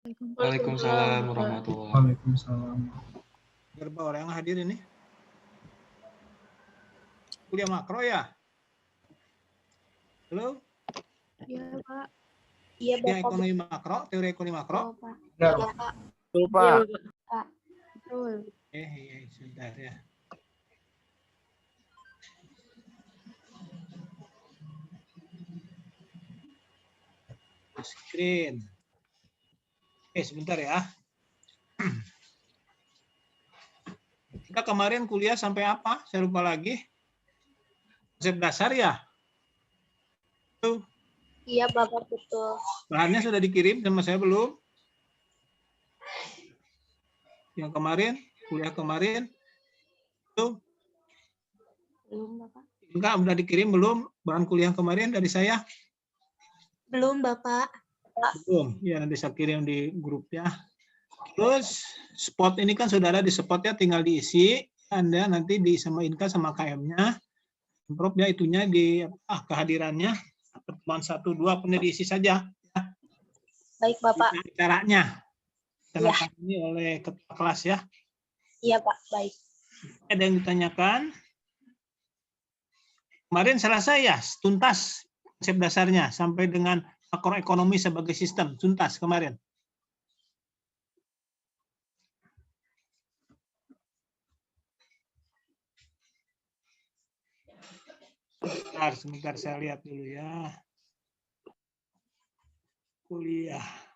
Waalaikumsalam warahmatullahi. Waalaikumsalam. Berapa orang yang hadir ini? Kuliah makro ya? Halo? Iya, Pak. Iya, Kuliah Bapak. ekonomi makro, teori ekonomi makro? Oh, Pak. Benar. Iya, Pak. Betul, Pak. Betul. Iya, sebentar ya. Screen. Sebentar ya. Kita kemarin kuliah sampai apa? Saya lupa lagi. Konsep dasar ya? Tuh, Iya, Bapak, betul. bahannya sudah dikirim sama saya belum? Yang kemarin, kuliah kemarin. Tuh, Belum, Bapak. enggak, udah dikirim belum bahan kuliah kemarin dari saya? Belum, Bapak. Belum. Ya, nanti saya kirim di grup ya. Terus spot ini kan sudah ada di spot ya, tinggal diisi. Anda nanti disamainkan sama KM-nya. Prof ya itunya di kehadirannya. Pertemuan 1, 2 punya diisi saja. Baik, Bapak. Caranya. Ya. Ini oleh ketua kelas ya. Iya, Pak. Baik. Ada yang ditanyakan? Kemarin selesai ya, tuntas konsep dasarnya sampai dengan makroekonomi sebagai sistem, tuntas kemarin. Sebentar saya lihat dulu ya. Kuliah.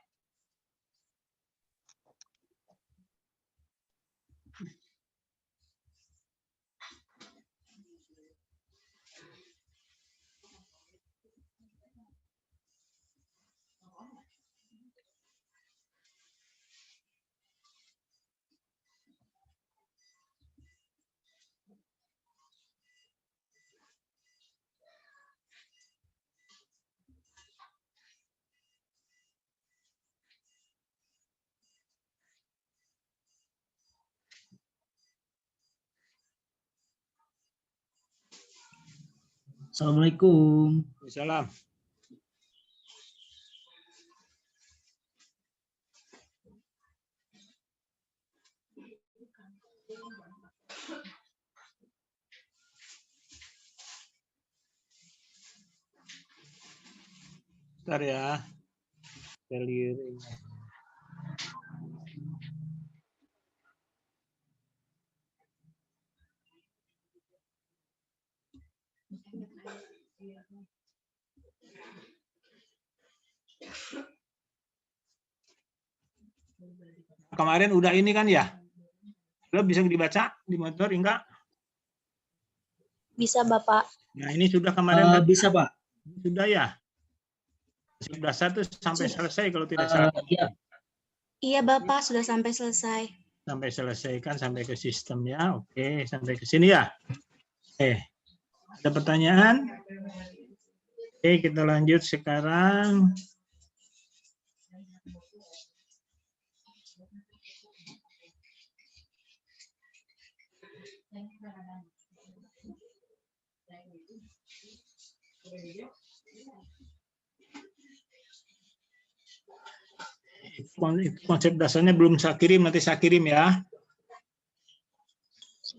Assalamualaikum. Salam. Bentar ya. Clearing. Kemarin udah ini kan ya? Lo bisa dibaca di monitor enggak? Bisa, Bapak. Nah, ini sudah kemarin Bisa, Pak. sudah ya? Konsep dasar tuh sampai selesai kalau tidak salah. Iya. Iya, Bapak. Sudah sampai selesai. Sampai selesaikan sampai ke sistem ya. Oke, sampai ke sini ya. Ada pertanyaan? Oke, kita lanjut sekarang. Konsep dasarnya belum saya kirim, nanti saya kirim ya.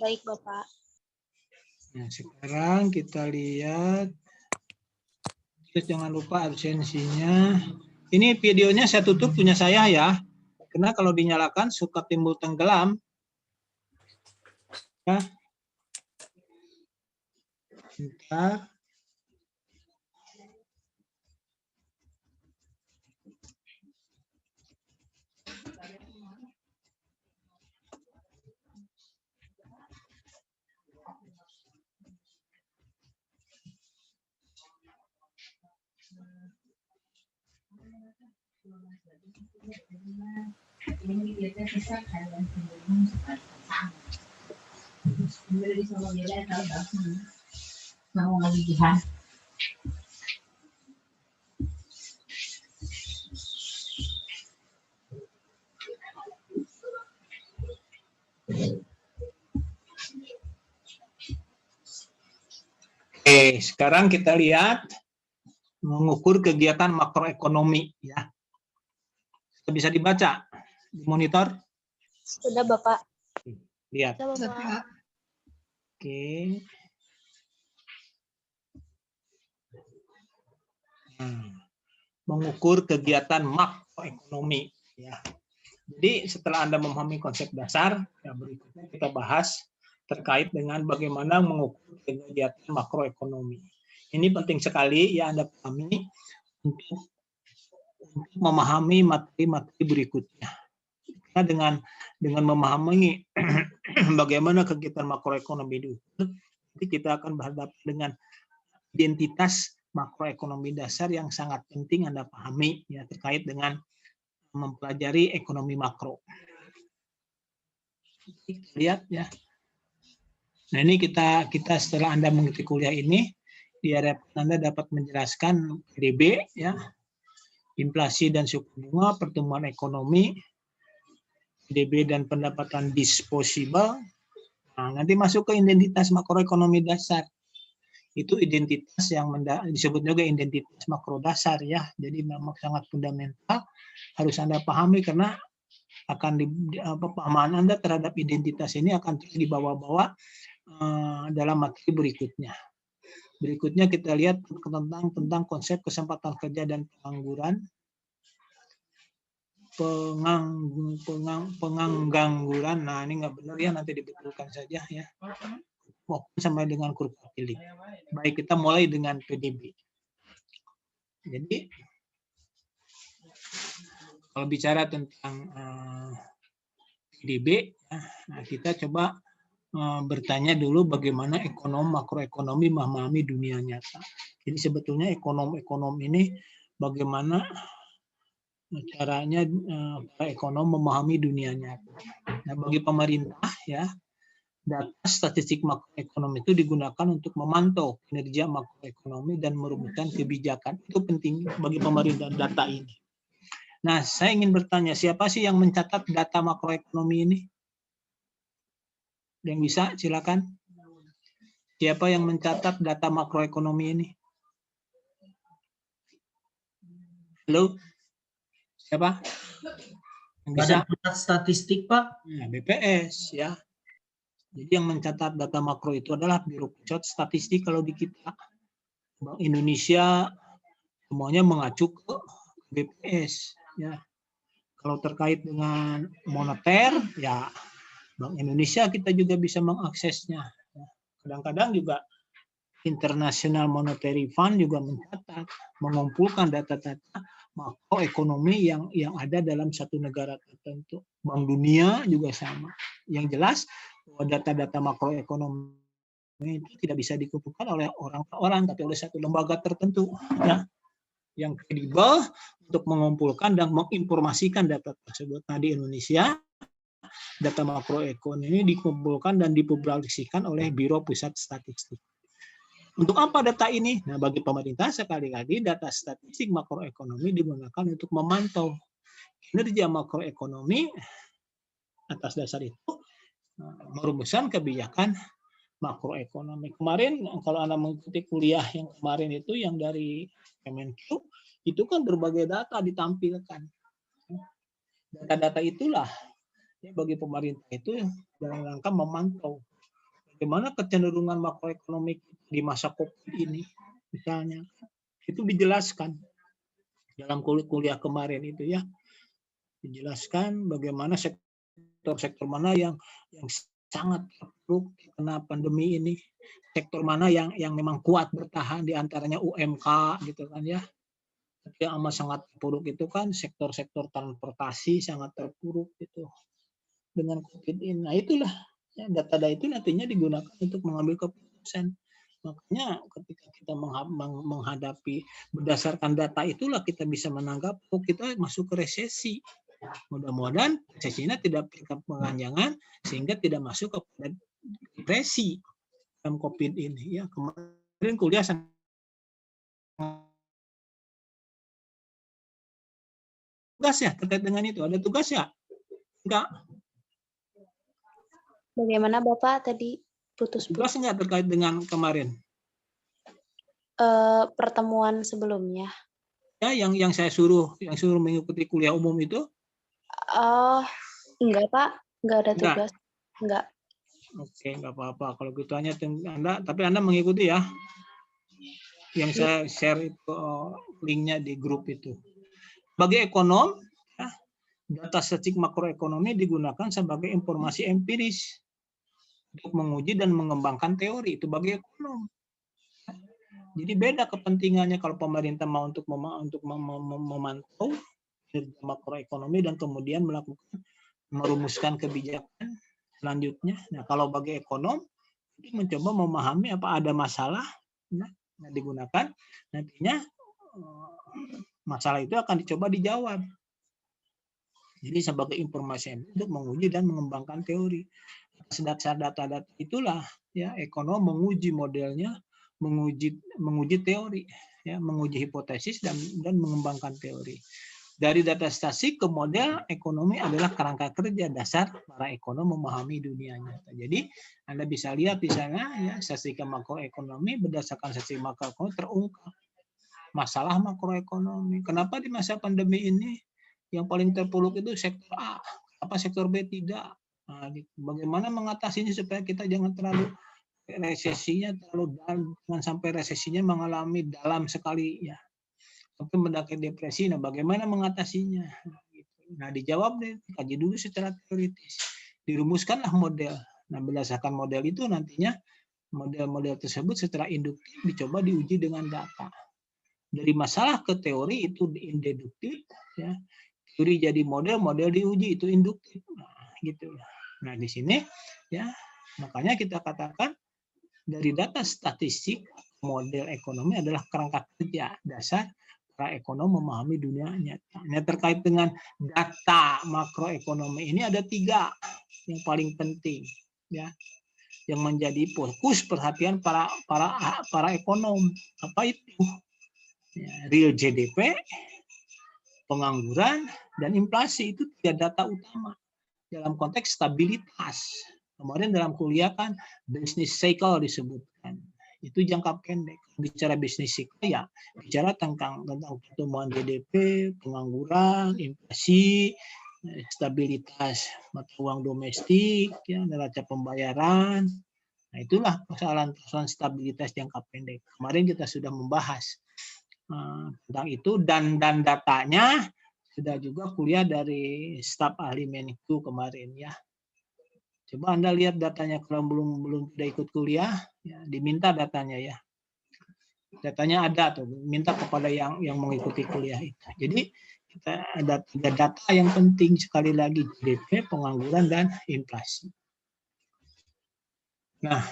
Baik, Bapak. Nah, sekarang kita lihat. Terus jangan lupa absensinya. Ini videonya saya tutup punya saya ya. Karena kalau dinyalakan suka timbul tenggelam. Ya. Bentar. Oke, sekarang kita lihat mengukur kegiatan makroekonomi ya. Bisa dibaca di monitor? Sudah Bapak. Lihat. Sudah, Bapak. Oke. Mengukur kegiatan makroekonomi. Ya. Jadi setelah Anda memahami konsep dasar, ya berikutnya kita bahas terkait dengan bagaimana mengukur kegiatan makroekonomi. Ini penting sekali ya Anda pahami untuk memahami materi-materi berikutnya. Karena dengan memahami bagaimana kegiatan makroekonomi diukur, nanti kita akan berhadapan dengan identitas makroekonomi dasar yang sangat penting Anda pahami ya terkait dengan mempelajari ekonomi makro. Kita lihat ya. Nah ini kita setelah Anda mengikuti kuliah ini, diharapkan Anda dapat menjelaskan PDB ya, inflasi dan suku bunga, pertumbuhan ekonomi, PDB dan pendapatan disposable. Nah, nanti masuk ke identitas makroekonomi dasar. Itu identitas yang disebut juga identitas makro dasar ya. Jadi memang sangat fundamental, harus Anda pahami karena akan pemahaman Anda terhadap identitas ini akan terus dibawa-bawa dalam materi berikutnya. Berikutnya kita lihat tentang konsep kesempatan kerja dan pengangguran. Pengangguran. Nah, ini nggak benar ya, nanti dibetulkan saja ya. Sampai dengan kurva Philip. Baik, kita mulai dengan PDB. Jadi, kalau bicara tentang PDB, nah kita coba bertanya dulu bagaimana makroekonomi memahami dunia nyata. Jadi sebetulnya ekonom ini bagaimana caranya para ekonom memahami dunia nyata. Nah, bagi pemerintah ya, data statistik makroekonomi itu digunakan untuk memantau kinerja makroekonomi dan merumuskan kebijakan. Itu penting bagi pemerintah data ini. Nah, saya ingin bertanya, siapa sih yang mencatat data makroekonomi ini? Yang bisa, silakan. Siapa yang mencatat data makroekonomi ini? Halo? Siapa? Yang bisa? Badan Pusat Statistik, Pak. Nah, BPS ya. Jadi yang mencatat data makro itu adalah Biro Pusat Statistik kalau di kita. Bank Indonesia semuanya mengacu ke BPS ya. Kalau terkait dengan moneter ya Bank Indonesia kita juga bisa mengaksesnya. Kadang-kadang juga International Monetary Fund juga mencatat, mengumpulkan data-data makroekonomi yang ada dalam satu negara tertentu. Bank Dunia juga sama. Yang jelas bahwa data-data makroekonomi itu tidak bisa dikumpulkan oleh orang-orang, tapi oleh satu lembaga tertentu, ya, yang kredibel untuk mengumpulkan dan menginformasikan data tersebut. Nah, di Indonesia, data makroekonomi dikumpulkan dan dipublikasikan oleh Biro Pusat Statistik. Untuk apa data ini? Nah, bagi pemerintah sekali lagi data statistik makroekonomi digunakan untuk memantau kinerja makroekonomi. Atas dasar itu merumuskan kebijakan makroekonomi. Kemarin kalau Anda mengikuti kuliah yang kemarin itu yang dari Kemenq, itu kan berbagai data ditampilkan. Data-data itulah bagi pemerintah itu dalam rangka memantau bagaimana kecenderungan makroekonomi di masa COVID ini, misalnya. Itu dijelaskan dalam kuliah kemarin itu ya. Dijelaskan bagaimana sektor-sektor mana yang sangat terpuruk karena pandemi ini, sektor mana yang memang kuat bertahan, di antaranya UMK gitu kan ya. Tapi yang amat sangat terpuruk itu kan sektor-sektor transportasi sangat terpuruk itu dengan COVID ini. Nah, itulah ya, data-data itu nantinya digunakan untuk mengambil keputusan. Makanya ketika kita menghadapi berdasarkan data itulah kita bisa menanggap kita masuk ke resesi. Mudah-mudahan resesinya tidak berkepanjangan sehingga tidak masuk ke depresi dalam COVID ini. Ya, kemarin kuliah tugas ya terkait dengan itu. Ada tugas ya? Enggak. Bagaimana Bapak tadi putus-putus? Tugas enggak terkait dengan kemarin? Pertemuan sebelumnya. Ya, yang saya suruh mengikuti kuliah umum itu Enggak, Pak. Enggak ada Enggak. tugas. Enggak. Oke, nggak apa-apa. Kalau gitu hanya Anda, tapi Anda mengikuti ya. Yang saya share itu linknya di grup itu. Bagi ekonom, ya, data statistik makroekonomi digunakan sebagai informasi empiris untuk menguji dan mengembangkan teori. Itu bagi ekonom. Jadi beda kepentingannya kalau pemerintah mau untuk memantau makroekonomi dan kemudian merumuskan kebijakan selanjutnya. Nah, kalau bagi ekonom itu mencoba memahami apa ada masalah, nah, digunakan nantinya masalah itu akan dicoba dijawab. Jadi sebagai informasi untuk menguji dan mengembangkan teori. Data-data itulah ya ekonom menguji modelnya, menguji teori, ya menguji hipotesis dan mengembangkan teori. Dari data statistik ke model ekonomi adalah kerangka kerja dasar para ekonom memahami dunia nyata. Jadi Anda bisa lihat di sana ya statistika makroekonomi berdasarkan statistika makroekonomi terungkap masalah makroekonomi. Kenapa di masa pandemi ini yang paling terpuruk itu sektor A, apa sektor B tidak? Nah, bagaimana mengatasinya supaya kita jangan terlalu resesinya terlalu dalam, jangan sampai resesinya mengalami dalam sekali ya. Sampai mendaki depresi, nah bagaimana mengatasinya? Nah dijawab deh, kaji dulu secara teoritis. Dirumuskanlah model. Nah berdasarkan model itu nantinya model-model tersebut setelah induktif dicoba diuji dengan data. Dari masalah ke teori itu indeduktif, ya. Teori jadi model, model diuji itu induktif. Nah, gitu. Nah di sini ya makanya kita katakan dari data statistik model ekonomi adalah kerangka kerja dasar para ekonom memahami dunia nyata. Nah, terkait dengan data makroekonomi ini ada 3 yang paling penting, ya, yang menjadi fokus perhatian para ekonom. Apa itu? Ya, real GDP, pengangguran, dan inflasi itu 3 data utama dalam konteks stabilitas. Kemarin dalam kuliah kan business cycle disebutkan. Itu jangka pendek. Bicara bisnis cycle ya bicara tentang pertumbuhan GDP, pengangguran, inflasi, stabilitas mata uang domestik, ya, neraca pembayaran. Nah, itulah persoalan stabilitas jangka pendek. Kemarin kita sudah membahas tentang itu dan datanya sudah juga kuliah dari staf ahli Menkyu kemarin ya. Coba Anda lihat datanya kalau belum tidak ikut kuliah, ya, diminta datanya ya. Datanya ada tuh, minta kepada yang mengikuti kuliah itu. Jadi kita ada 3 data yang penting sekali lagi GDP, pengangguran dan inflasi. Nah,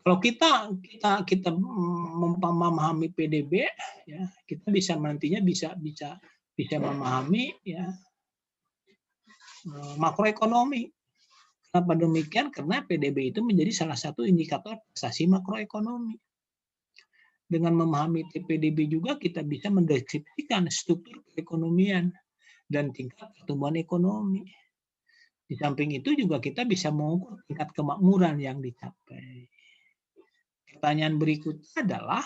kalau kita memahami PDB, ya kita bisa nantinya bisa memahami ya makroekonomi. Kenapa demikian? Karena PDB itu menjadi salah satu indikator prestasi makroekonomi. Dengan memahami PDB juga kita bisa mendeskripsikan struktur perekonomian dan tingkat pertumbuhan ekonomi. Di samping itu juga kita bisa mengukur tingkat kemakmuran yang dicapai. Pertanyaan berikutnya adalah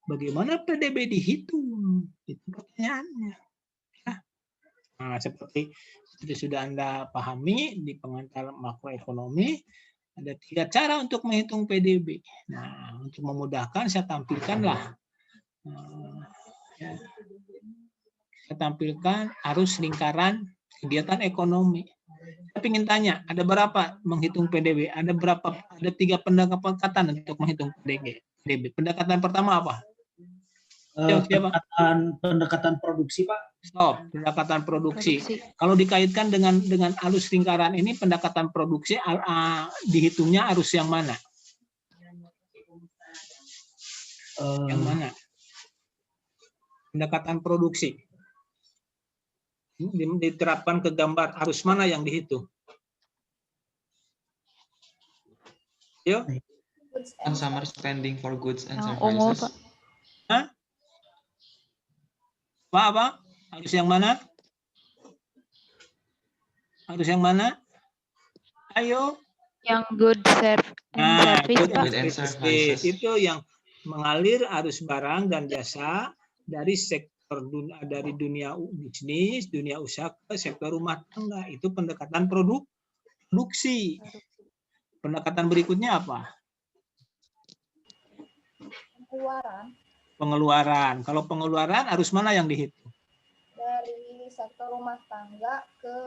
bagaimana PDB dihitung? Itu pertanyaannya. Nah, seperti sudah Anda pahami di pengantar makroekonomi, ada 3 cara untuk menghitung PDB. Nah, untuk memudahkan saya tampilkanlah. Saya tampilkan arus lingkaran kegiatan ekonomi. Saya ingin tanya, ada berapa menghitung PDB? Ada 3 pendekatan untuk menghitung PDB. Pendekatan pertama apa? Pendekatan produksi, Pak. Stop, pendekatan produksi. Kalau dikaitkan dengan arus lingkaran ini, pendekatan produksi dihitungnya arus yang mana? Yang mana? Pendekatan produksi. Diterapkan ke gambar, arus mana yang dihitung? Yuk. Consumer spending for goods and Yang services. ungu, Pak. Hah? Apa? Harus yang mana? Harus yang mana? Ayo. Yang good service, Good Pak. and service. Itu yang mengalir arus barang dan jasa dari dari dunia bisnis, dunia usaha ke sektor rumah tangga. Itu pendekatan produksi. Pendekatan berikutnya apa? Pengeluaran. Kalau pengeluaran arus mana yang dihitung? Dari sektor rumah tangga ke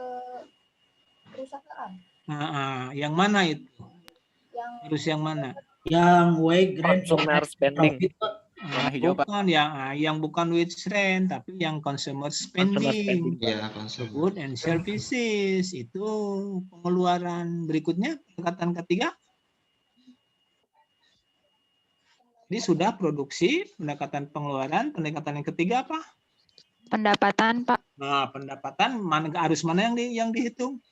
perusahaan. Nah, yang mana itu? Harus yang mana? Yang wage rent Consumer spending. profit, Pak. Bukan yang bukan wage rent, tapi yang consumer spending. Ya, konsumen. Good and services itu pengeluaran. Berikutnya pendekatan ketiga. Jadi sudah produksi, pendekatan pengeluaran, pendekatan yang ketiga apa? Pendapatan, Pak. Nah, pendapatan arus mana yang dihitung?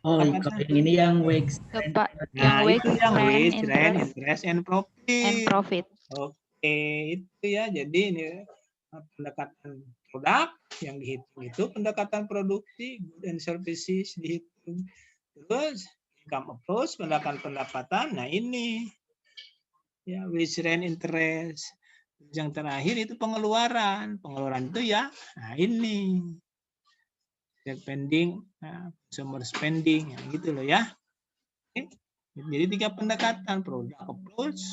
Oh, kalau yang ini yang wage rent. Pak. Nah, Yang itu yang rent, wage, rent, interest, interest, and profit. and profit. Oke, itu ya. Jadi ini pendekatan produk yang dihitung itu pendekatan produksi, good and services dihitung. Terus income approach, pendapatan. Nah, ini ya wage, rent, interest. Yang terakhir itu pengeluaran. Pengeluaran itu ya, nah ini spending, consumer spending, ya, gitu loh ya. Oke. Jadi 3 pendekatan, product approach,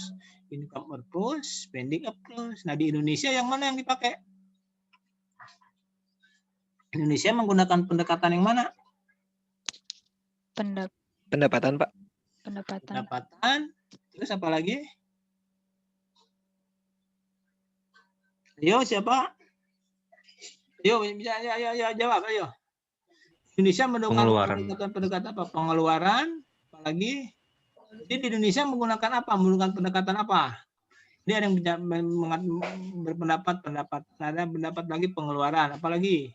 income approach, spending approach. Nah di Indonesia yang mana yang dipakai? Indonesia menggunakan pendekatan yang mana? Pendapatan, Pak. Pendapatan. Pendapatan. Terus apa lagi? Ayo siapa? Ayo bisa ya jawab ayo. Indonesia menggunakan pendekatan apa? Pengeluaran, apalagi? Jadi di Indonesia menggunakan apa? Menggunakan pendekatan apa? Ini ada yang berpendapat, ada pendapat lagi pengeluaran, apalagi?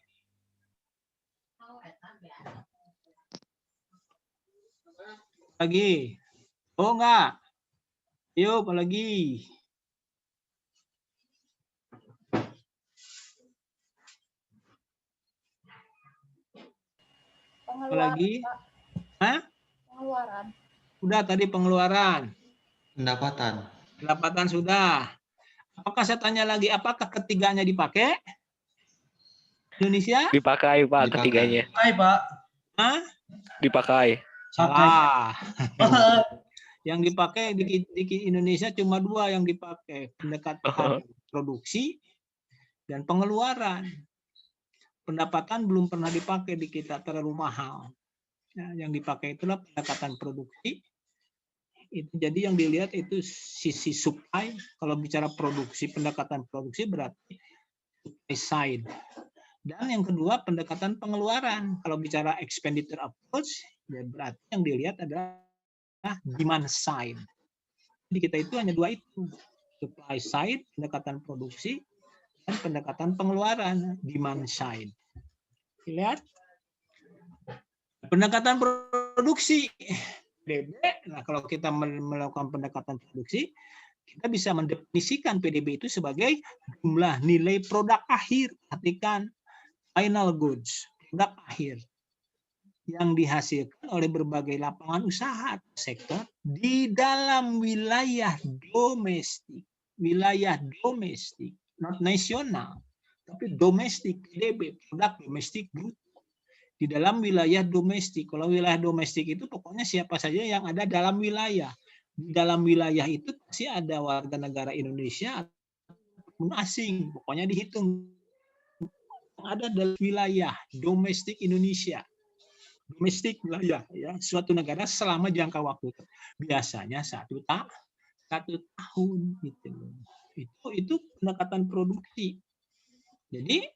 Lagi? Oh enggak? Yuk, apalagi? Apalagi? Hah? Pengeluaran. Udah tadi pengeluaran. Pendapatan. Pendapatan sudah. Apakah saya tanya lagi, apakah ketiganya dipakai? Indonesia? Dipakai, Pak, Dipakai. ketiganya. Hai, Pak. Hah? Dipakai. Salah. Yang dipakai di Indonesia cuma 2 yang dipakai. Pendekatan produksi dan pengeluaran. Pendapatan belum pernah dipakai di kita, terlalu mahal. Nah, yang dipakai itulah pendekatan produksi. Itu jadi yang dilihat itu sisi supply. Kalau bicara produksi, pendekatan produksi berarti supply side. Dan yang kedua pendekatan pengeluaran. Kalau bicara expenditure approach, ya berarti yang dilihat adalah demand side. Jadi kita itu hanya 2 itu. Supply side, pendekatan produksi, dan pendekatan pengeluaran, demand side. Lihat. Pendekatan produksi. PDB, nah kalau kita melakukan pendekatan produksi, kita bisa mendefinisikan PDB itu sebagai jumlah nilai produk akhir. Perhatikan, final goods, produk akhir yang dihasilkan oleh berbagai lapangan usaha atau sektor di dalam wilayah domestik. Wilayah domestik, not nasional, tapi domestik, PDB, produk domestik bruto. Di dalam wilayah domestik. Kalau wilayah domestik itu pokoknya siapa saja yang ada dalam wilayah. Di dalam wilayah itu pasti ada warga negara Indonesia ataupun asing. Pokoknya dihitung. Ada dalam wilayah domestik Indonesia. Domestik wilayah ya, suatu negara selama jangka waktu biasanya 1 tahun gitu. Itu pendekatan produksi. Jadi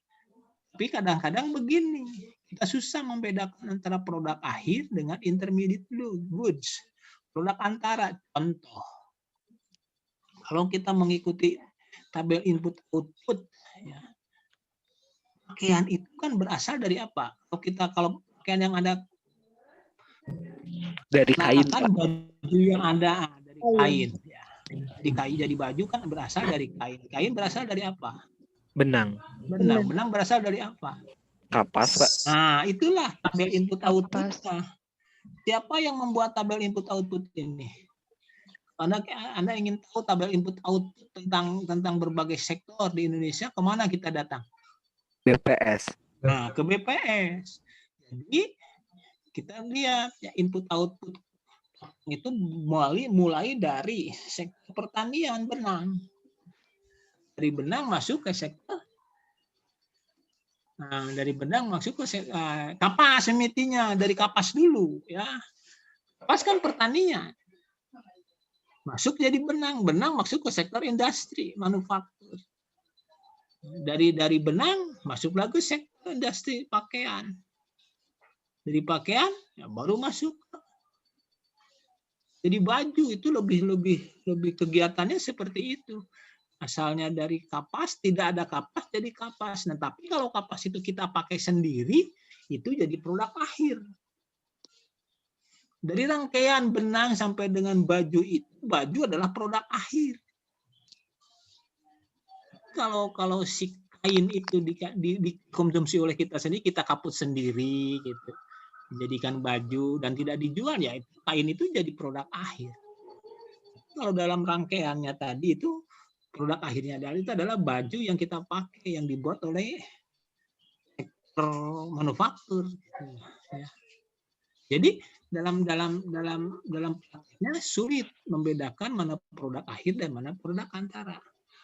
tapi kadang-kadang begini. Kita susah membedakan antara produk akhir dengan intermediate goods. Produk antara. Contoh. Kalau kita mengikuti tabel input-output, ya, pakaian itu kan berasal dari apa? Kalau pakaian yang ada Dari kain, Pak. baju yang ada dari kain. Ya. Jadi kain jadi baju kan berasal dari kain. Kain berasal dari apa? Benang. Benang berasal dari apa? Kapas, Pak. Nah, itulah tabel input output. Siapa yang membuat tabel input output ini? Anda ingin tahu tabel input output tentang berbagai sektor di Indonesia, kemana kita datang? BPS. Nah, ke BPS. Jadi kita lihat ya input output itu mulai dari sektor pertanian benang. Dari benang masuk ke sektor. Nah, dari benang masuk ke kapas semitinya, dari kapas dulu ya. Kapas kan pertanian. Masuk jadi benang, benang masuk ke sektor industri, manufaktur. Dari benang masuk lagi sektor industri pakaian. Dari pakaian ya baru masuk. Jadi baju itu lebih kegiatannya seperti itu. Asalnya dari kapas, tidak ada kapas jadi kapas. Nah, tapi kalau kapas itu kita pakai sendiri, itu jadi produk akhir. Dari rangkaian benang sampai dengan baju itu, baju adalah produk akhir. Kalau si kain itu dikonsumsi oleh kita sendiri, kita kaput sendiri, gitu, dijadikan baju dan tidak dijual, ya kain itu jadi produk akhir. Kalau dalam rangkaiannya tadi itu produk akhirnya itu adalah baju yang kita pakai yang dibuat oleh sektor manufaktur. Ya. Jadi dalam prakteknya sulit membedakan mana produk akhir dan mana produk antara.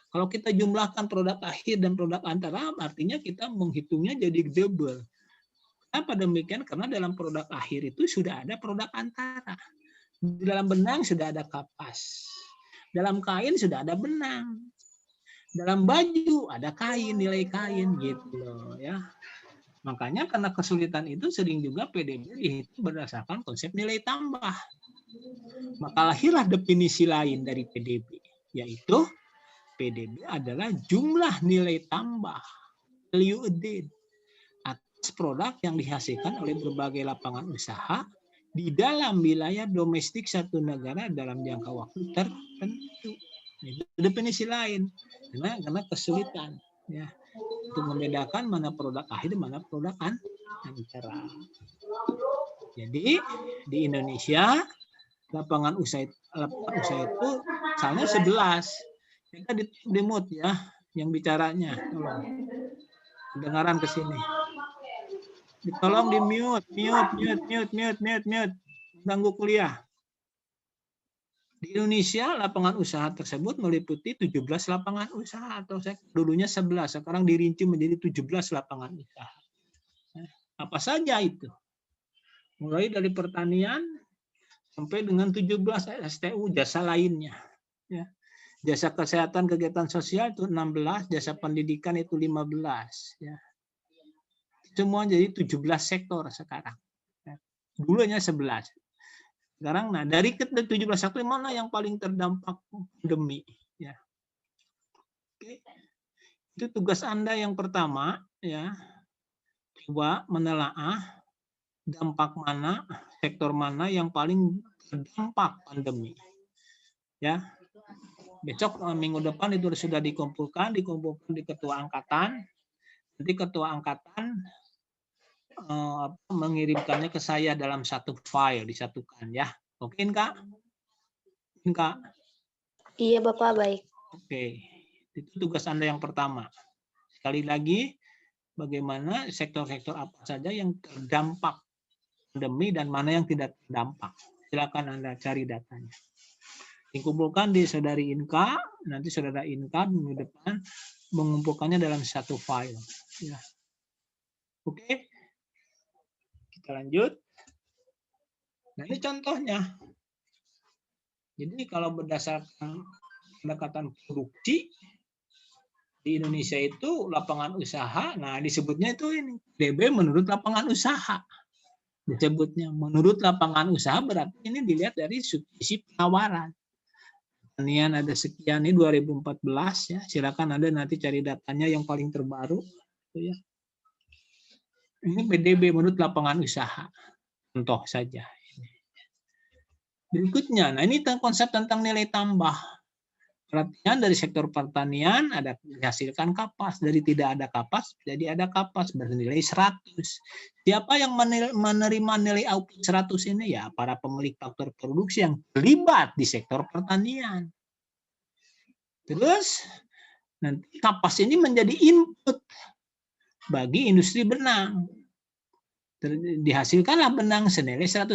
Kalau kita jumlahkan produk akhir dan produk antara, artinya kita menghitungnya jadi double. Kenapa demikian? Karena dalam produk akhir itu sudah ada produk antara. Di dalam benang sudah ada kapas. Dalam kain sudah ada benang. Dalam baju ada kain, nilai kain gitu loh ya. Makanya karena kesulitan itu sering juga PDB dihitung berdasarkan konsep nilai tambah. Maka lahirlah definisi lain dari PDB, yaitu PDB adalah jumlah nilai tambah, value added, atas produk yang dihasilkan oleh berbagai lapangan usaha di dalam wilayah domestik satu negara dalam jangka waktu tertentu. Itu definisi lain, karena kesulitan ya untuk membedakan mana produk akhir mana produk antara. Jadi di Indonesia lapangan usaha itu misalnya 11. Kita di mute ya yang bicaranya, tolong kedengaran ke sini. Tolong di mute, ganggu kuliah. Di Indonesia lapangan usaha tersebut meliputi 17 lapangan usaha atau dulunya 11, sekarang dirinci menjadi 17 lapangan usaha. Apa saja itu? Mulai dari pertanian sampai dengan 17 STU jasa lainnya. Ya. Jasa kesehatan kegiatan sosial itu 16, jasa pendidikan itu 15. Ya. Semua jadi 17 sektor sekarang. Dulunya 11. Sekarang, nah dari 17 sektor mana yang paling terdampak pandemi? Ya. Oke. Itu tugas Anda yang pertama, ya. Coba menelaah dampak mana, sektor mana yang paling terdampak pandemi. Ya. Besok minggu depan itu sudah dikumpulkan di ketua angkatan. Nanti ketua angkatan mengirimkannya ke saya dalam satu file, disatukan ya. Oke, Kak? Kak? Iya, Bapak, baik. Oke. Itu tugas Anda yang pertama. Sekali lagi, bagaimana sektor-sektor apa saja yang terdampak pandemi dan mana yang tidak terdampak. Silakan Anda cari datanya. Dikumpulkan di saudari Inka, nanti saudara Inka minggu depan mengumpulkannya dalam satu file. Ya. Oke? Lanjut. Nah, ini contohnya. Jadi kalau berdasarkan pendekatan produksi di Indonesia itu lapangan usaha, nah disebutnya itu ini PDB menurut lapangan usaha. Disebutnya menurut lapangan usaha berarti ini dilihat dari sisi penawaran. Pertanian ada sekian, ini 2014 ya. Silakan Anda nanti cari datanya yang paling terbaru ya. Ini PDB menurut lapangan usaha. Contoh saja. Berikutnya, nah ini konsep tentang nilai tambah. Perhatian dari sektor pertanian ada dihasilkan kapas. Dari tidak ada kapas, jadi ada kapas bernilai 100. Siapa yang menerima nilai output 100 ini? Ya, para pemilik faktor produksi yang terlibat di sektor pertanian. Terus, nanti kapas ini menjadi input bagi industri benang. Dihasilkanlah benang senilai 150.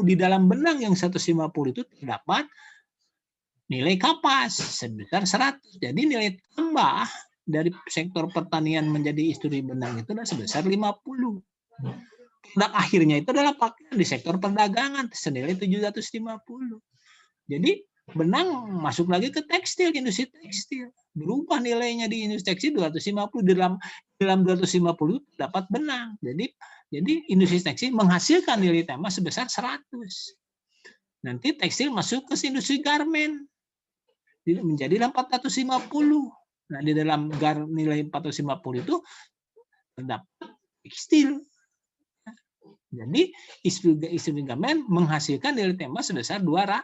Di dalam benang yang 150 itu terdapat nilai kapas sebesar 100. Jadi nilai tambah dari sektor pertanian menjadi industri benang itu adalah sebesar 50. Produk akhirnya itu adalah pakaian di sektor perdagangan senilai 750. Jadi benang masuk lagi ke tekstil, industri tekstil. Berubah nilainya di industri tekstil 250. Di dalam 250 dapat benang. Jadi industri tekstil menghasilkan nilai tambah sebesar 100. Nanti tekstil masuk ke industri garmen. Menjadi 450. Nah, di dalam nilai 450 itu terdapat tekstil. Jadi industri garmen menghasilkan nilai tambah sebesar 200.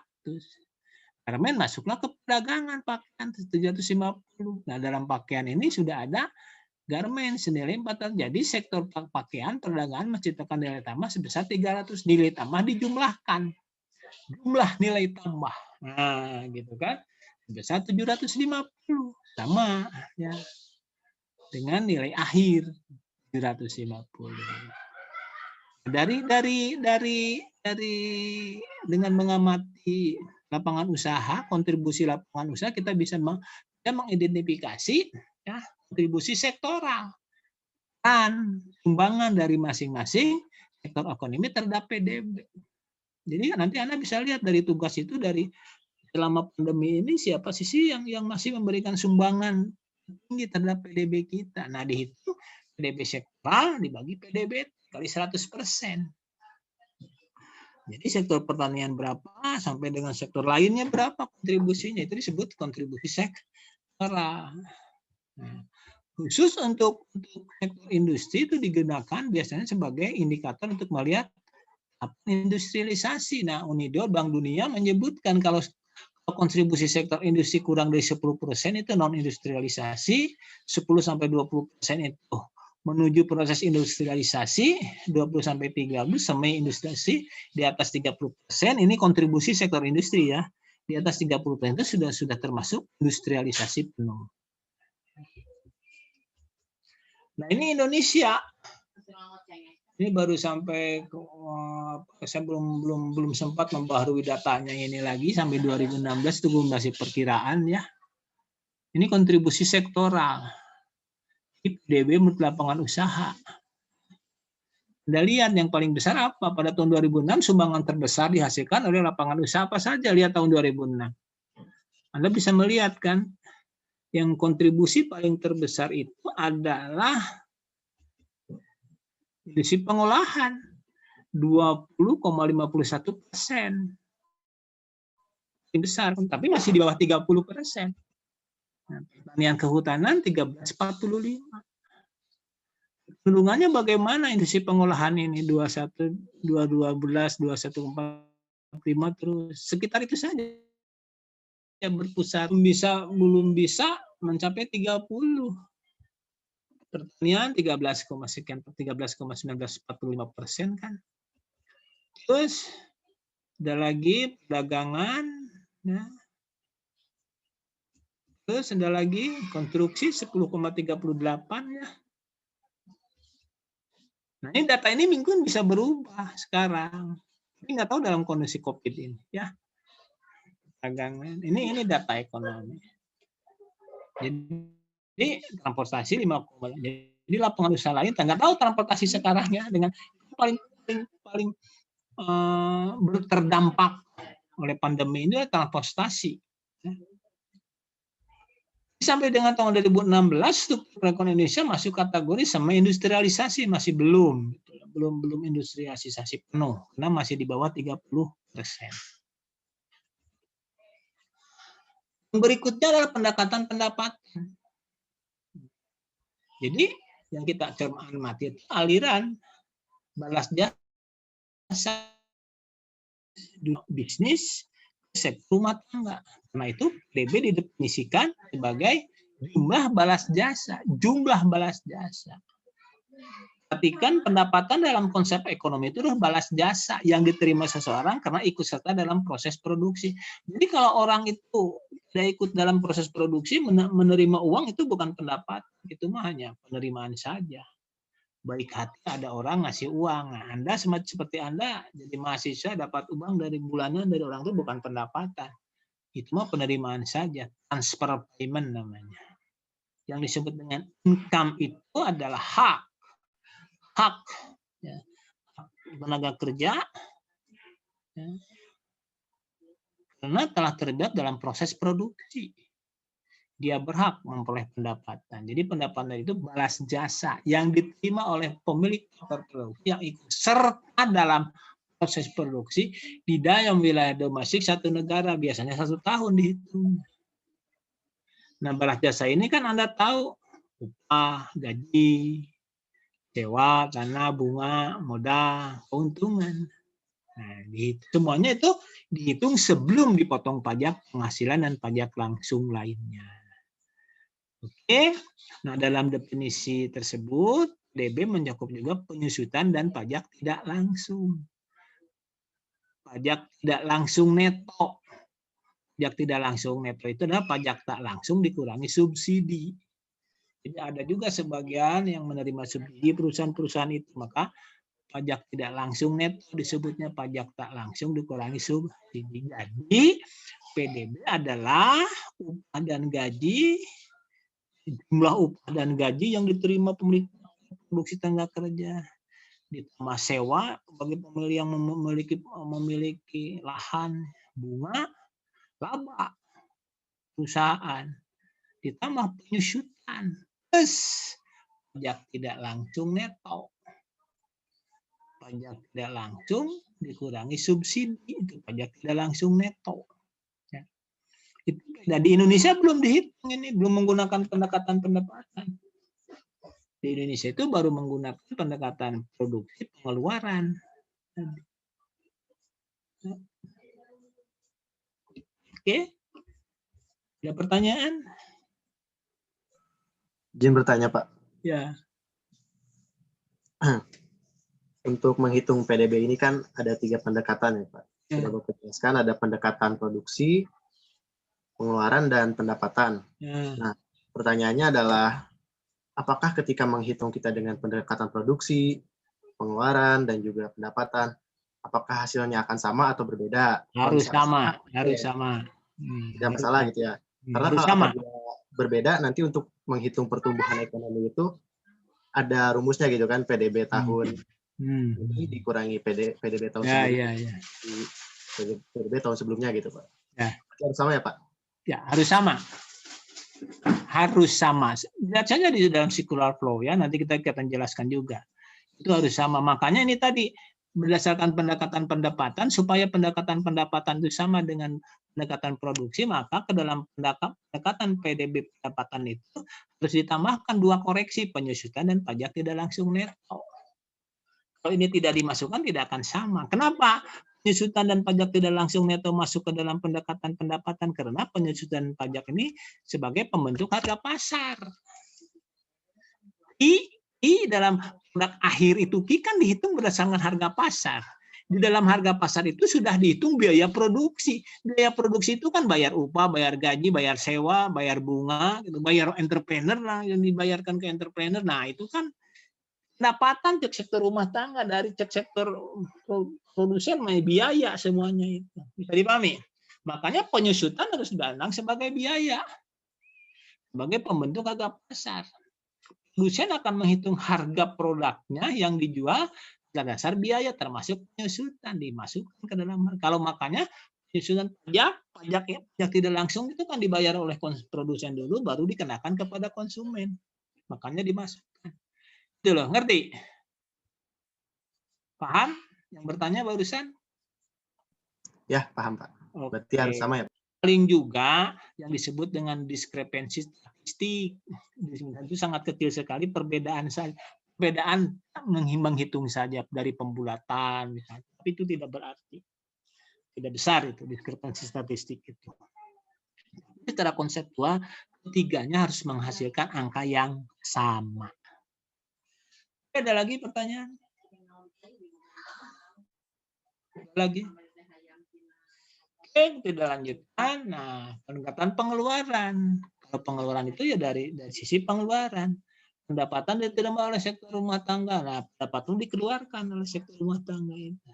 Garmen masuklah ke perdagangan pakaian 750. Nah, dalam pakaian ini sudah ada garmen senilai 400. Jadi sektor pakaian perdagangan menciptakan nilai tambah sebesar 300. Nilai tambah dijumlahkan. Jumlah nilai tambah. Nah, gitu kan. Sebesar 750 sama ya dengan nilai akhir 750. Dari dengan mengamati lapangan usaha, kontribusi lapangan usaha, kita bisa mengidentifikasi ya kontribusi sektoral dan sumbangan dari masing-masing sektor ekonomi terhadap PDB. Jadi nanti Anda bisa lihat dari tugas itu dari selama pandemi ini siapa sih yang masih memberikan sumbangan tinggi terhadap PDB kita. Nah, dihitung PDB sektoral dibagi PDB kali 100%. Jadi sektor pertanian berapa sampai dengan sektor lainnya berapa kontribusinya, itu disebut kontribusi sektoral. Nah, khusus untuk sektor industri itu digunakan biasanya sebagai indikator untuk melihat industrialisasi. Nah, UNIDO Bank Dunia menyebutkan kalau kontribusi sektor industri kurang dari 10% itu non-industrialisasi, 10-20% itu menuju proses industrialisasi, 20-30 semi industrialisasi, di atas 30% ini kontribusi sektor industri ya. Di atas 30% itu sudah termasuk industrialisasi penuh. Nah, ini Indonesia. Ini baru sampai saya belum sempat membaharui datanya ini lagi sampai 2016 itu belum masih perkiraan ya. Ini kontribusi sektoral. PDB menurut lapangan usaha. Anda lihat yang paling besar apa? Pada tahun 2006 sumbangan terbesar dihasilkan oleh lapangan usaha apa saja? Lihat tahun 2006. Anda bisa melihat kan yang kontribusi paling terbesar itu adalah industri pengolahan 20,51%. Besar, tapi masih di bawah 30%. Nah, pertanian kehutanan 13,45. Cenderungannya bagaimana industri pengolahan ini 21, 2012, 2145 terus sekitar itu saja yang berpusat, belum bisa mencapai 30. Pertanian 13,1945% kan. Terus ada lagi perdagangan, ya. Terus ada lagi konstruksi 10,38 ya. Nah, ini data ini mungkin bisa berubah sekarang. Tapi nggak tahu dalam kondisi COVID ini ya. Perdagangan ini data ekonomi. Jadi transportasi 5, jadi lapangan usaha lain nggak tahu transportasi sekarang ya dengan paling terdampak oleh pandemi ini adalah transportasi. Sampai dengan tahun 2016 struktur perekonomian Indonesia masuk kategori semi industrialisasi, masih belum industrialisasi penuh karena masih di bawah 30%. Berikutnya adalah pendapatan. Jadi yang kita cermati itu aliran balas jasa bisnis sektor rumah tangga. Karena itu PDB didefinisikan sebagai jumlah balas jasa. Jumlah balas jasa. Perhatikan pendapatan dalam konsep ekonomi itu adalah balas jasa yang diterima seseorang karena ikut serta dalam proses produksi. Jadi kalau orang itu tidak ikut dalam proses produksi, menerima uang itu bukan pendapat, itu mah hanya penerimaan saja. Baik hati ada orang ngasih uang. Nah, Anda seperti Anda jadi mahasiswa dapat uang dari bulanan dari orang itu bukan pendapatan. Itu mah penerimaan saja, transfer payment namanya. Yang disebut dengan income itu adalah hak ya, tenaga kerja ya, karena telah terlibat dalam proses produksi. Dia berhak memperoleh pendapatan. Jadi pendapatan itu balas jasa yang diterima oleh pemilik produksi yang ikut serta dalam proses produksi di dalam wilayah domestik satu negara, biasanya 1 tahun dihitung. Nah, balas jasa ini kan Anda tahu upah, gaji, sewa, tanah, bunga, modal, keuntungan. Nah, semuanya itu dihitung sebelum dipotong pajak penghasilan dan pajak langsung lainnya. Oke, nah dalam definisi tersebut, DB mencakup juga penyusutan dan pajak tidak langsung. Pajak tidak langsung neto. Pajak tidak langsung neto itu adalah pajak tak langsung dikurangi subsidi. Jadi ada juga sebagian yang menerima subsidi perusahaan-perusahaan itu, maka pajak tidak langsung neto disebutnya pajak tak langsung dikurangi subsidi. Jadi PDB adalah upah dan gaji, jumlah upah dan gaji yang diterima pemilik produksi tenaga kerja, ditambah sewa bagi pemilik yang memiliki lahan, bunga, laba perusahaan, ditambah penyusutan. Pajak tidak langsung neto. Pajak tidak langsung dikurangi subsidi, itu pajak tidak langsung neto. Ya. Di Indonesia belum dihitung ini, belum menggunakan pendekatan pendapatan. Di Indonesia itu baru menggunakan pendekatan produksi pengeluaran. Oke, ada pertanyaan? Izin bertanya, Pak. Ya. Untuk menghitung PDB ini kan ada 3 pendekatan ya, Pak. Sudah Bapak jelaskan, ada pendekatan produksi, pengeluaran, dan pendapatan. Ya. Nah, pertanyaannya adalah, apakah ketika menghitung kita dengan pendekatan produksi, pengeluaran, dan juga pendapatan, apakah hasilnya akan sama atau berbeda? Harus sama, harus ya, sama. Tidak masalah gitu ya. Karena harus kalau sama. Berbeda, nanti untuk menghitung pertumbuhan ekonomi itu ada rumusnya gitu kan, PDB tahun ini dikurangi PDB tahun sebelumnya. PDB tahun sebelumnya gitu, Pak. Ya. Harus sama ya, Pak? Ya, harus sama. Harus sama. Lihat saja di dalam circular flow ya, nanti kita akan jelaskan juga. Itu harus sama. Makanya ini tadi berdasarkan pendekatan pendapatan, supaya pendekatan pendapatan itu sama dengan pendekatan produksi, maka ke dalam pendekatan PDB pendapatan itu harus ditambahkan 2 koreksi, penyusutan dan pajak tidak langsung neto. Kalau ini tidak dimasukkan, tidak akan sama. Kenapa penyusutan dan pajak tidak langsung neto masuk ke dalam pendekatan pendapatan? Karena penyusutan pajak ini sebagai pembentuk harga pasar. I dalam produk akhir itu kan dihitung berdasarkan harga pasar. Di dalam harga pasar itu sudah dihitung biaya produksi. Biaya produksi itu kan bayar upah, bayar gaji, bayar sewa, bayar bunga, bayar entrepreneur lah yang dibayarkan ke entrepreneur. Nah, itu kan pendapatan cek sektor rumah tangga, dari cek sektor produsen biaya semuanya itu. Bisa dipahami? Makanya penyusutan harus dipandang sebagai biaya. Sebagai pembentuk harga pasar. Produsen akan menghitung harga produknya yang dijual pada dasar biaya, termasuk penyusutan dimasukkan ke dalam. Kalau makanya penyusutan pajak tidak langsung itu kan dibayar oleh produsen dulu, baru dikenakan kepada konsumen. Makanya dimasukkan. Itu loh, ngerti? Paham? Yang bertanya barusan? Ya, paham, Pak. Berarti harus sama ya, Pak? Paling juga yang disebut dengan diskrepensi statistik itu sangat kecil sekali, perbedaan menghitung saja dari pembulatan misalnya, tapi itu tidak berarti, tidak besar itu diskrepensi statistik itu. Secara konseptual, ketiganya harus menghasilkan angka yang sama. Ada lagi pertanyaan? Ada lagi? Oke, tidak lanjutkan. Nah, pendekatan pengeluaran. Kalau pengeluaran itu ya dari sisi pengeluaran. Pendapatan diterima oleh sektor rumah tangga. Nah, pendapatan dikeluarkan oleh sektor rumah tangga itu.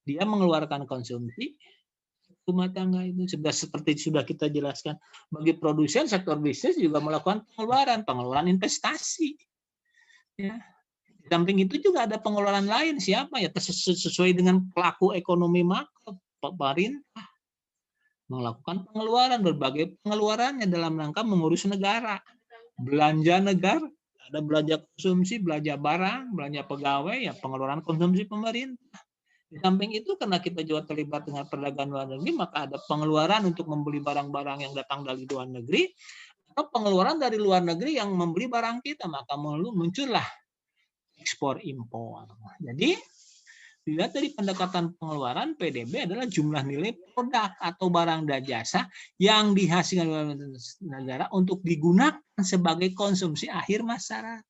Dia mengeluarkan konsumsi rumah tangga itu seperti sudah kita jelaskan. Bagi produsen sektor bisnis juga melakukan pengeluaran investasi. Ya. Di samping itu juga ada pengeluaran lain. Siapa ya? Sesuai dengan pelaku ekonomi makro, pemerintah melakukan pengeluaran, berbagai pengeluarannya dalam rangka mengurus negara. Belanja negara, ada belanja konsumsi, belanja barang, belanja pegawai, ya pengeluaran konsumsi pemerintah. Di samping itu, karena kita juga terlibat dengan perdagangan luar negeri, maka ada pengeluaran untuk membeli barang-barang yang datang dari luar negeri, atau pengeluaran dari luar negeri yang membeli barang kita, maka muncullah ekspor impor. Jadi, dilihat dari pendekatan pengeluaran, PDB adalah jumlah nilai produk atau barang dan jasa yang dihasilkan oleh negara untuk digunakan sebagai konsumsi akhir masyarakat.